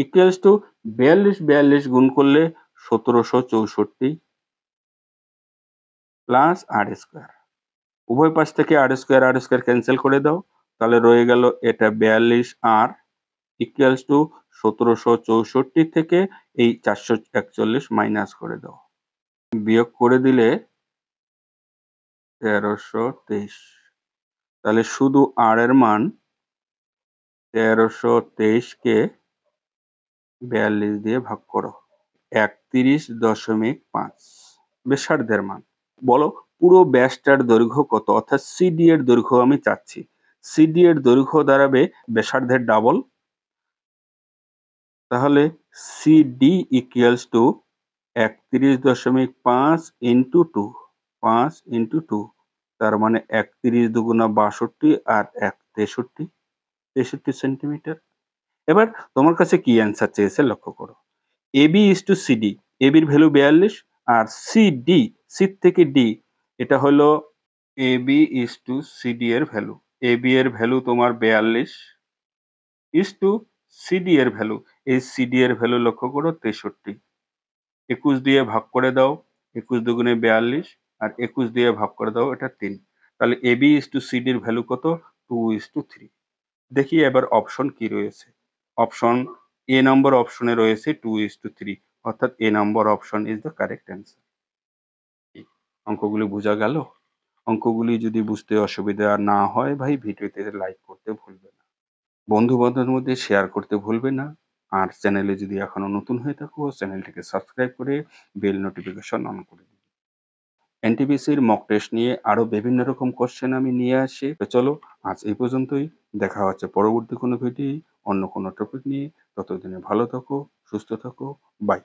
ইকুয়ালস টু 42 42 গুণ করলে 1764 প্লাস r স্কয়ার। উভয় পাশ থেকে r স্কয়ার ক্যান্সেল করে দাও, তাহলে রয়ে গেল এটা 42 r ইকুয়ালস টু 1764 থেকে এই 441 মাইনাস করে দাও, বিয়োগ করে দিলে 1323। তাহলে শুধু r এর মান 1323 কে 42 দিয়ে ভাগ করো, 31.5 ব্যাসার্ধের মান। বলো পুরো ব্যাসটার দৈর্ঘ্য কত, অর্থাৎ সিডি এর দৈর্ঘ্য আমি চাচ্ছি। সিডি এর দৈর্ঘ্য দাঁড়াবে ব্যাসার্ধের ডাবল, তাহলে CD equals to 31.5 into 2, 5 into 2, তার মানে 31 দুগুণা 62 আর 1 63 সেন্টিমিটার। এবার তোমার কাছে কি অ্যান্সার চেয়েছে লক্ষ্য করো। এবি ইস টু সিডি, এবির ভ্যালু 42 আর সিডি, সি থেকে ডি, এটা হলো এবি ইস টু সিডি এর ভ্যালু। এবি এর ভ্যালু তোমার 42 ইস টু সিডি এর ভ্যালু, এই সিডি এর ভ্যালু লক্ষ্য করো 63। 21 দিয়ে ভাগ করে দাও, 21 দুগুণে 42 আর 21 দিয়ে ভাগ করে দাও, এটা 3। তাহলে এবি ইস টু সিডির ভ্যালু কত, 2:3। দেখি এবার অপশন কি রয়েছে। অপশন এ নম্বর অপশনে রয়েছে 2:3, অর্থাৎ A number option is the correct answer. অঙ্কগুলি বোঝা গেল? অঙ্কগুলি যদি বুঝতে অসুবিধা না হয় ভাই, ভিডিওতে লাইক করতে ভুলবে না, বন্ধু বান্ধবের মধ্যে শেয়ার করতে ভুলবে না, আর চ্যানেলে যদি এখনো নতুন হয়ে থাকো চ্যানেলটিকে সাবস্ক্রাইব করে বেল নোটিফিকেশন অন করে দিবে। এনটিপিসির মক টেস্ট নিয়ে আরো বিভিন্ন রকম কোশ্চেন আমি নিয়ে আসি। তো চলো আজ এই পর্যন্তই, দেখা হচ্ছে পরবর্তী কোনো ভিডিও অন্য কোনো টপিক নিয়ে। ততদিনে ভালো থাকো, সুস্থ থাকো, বাই।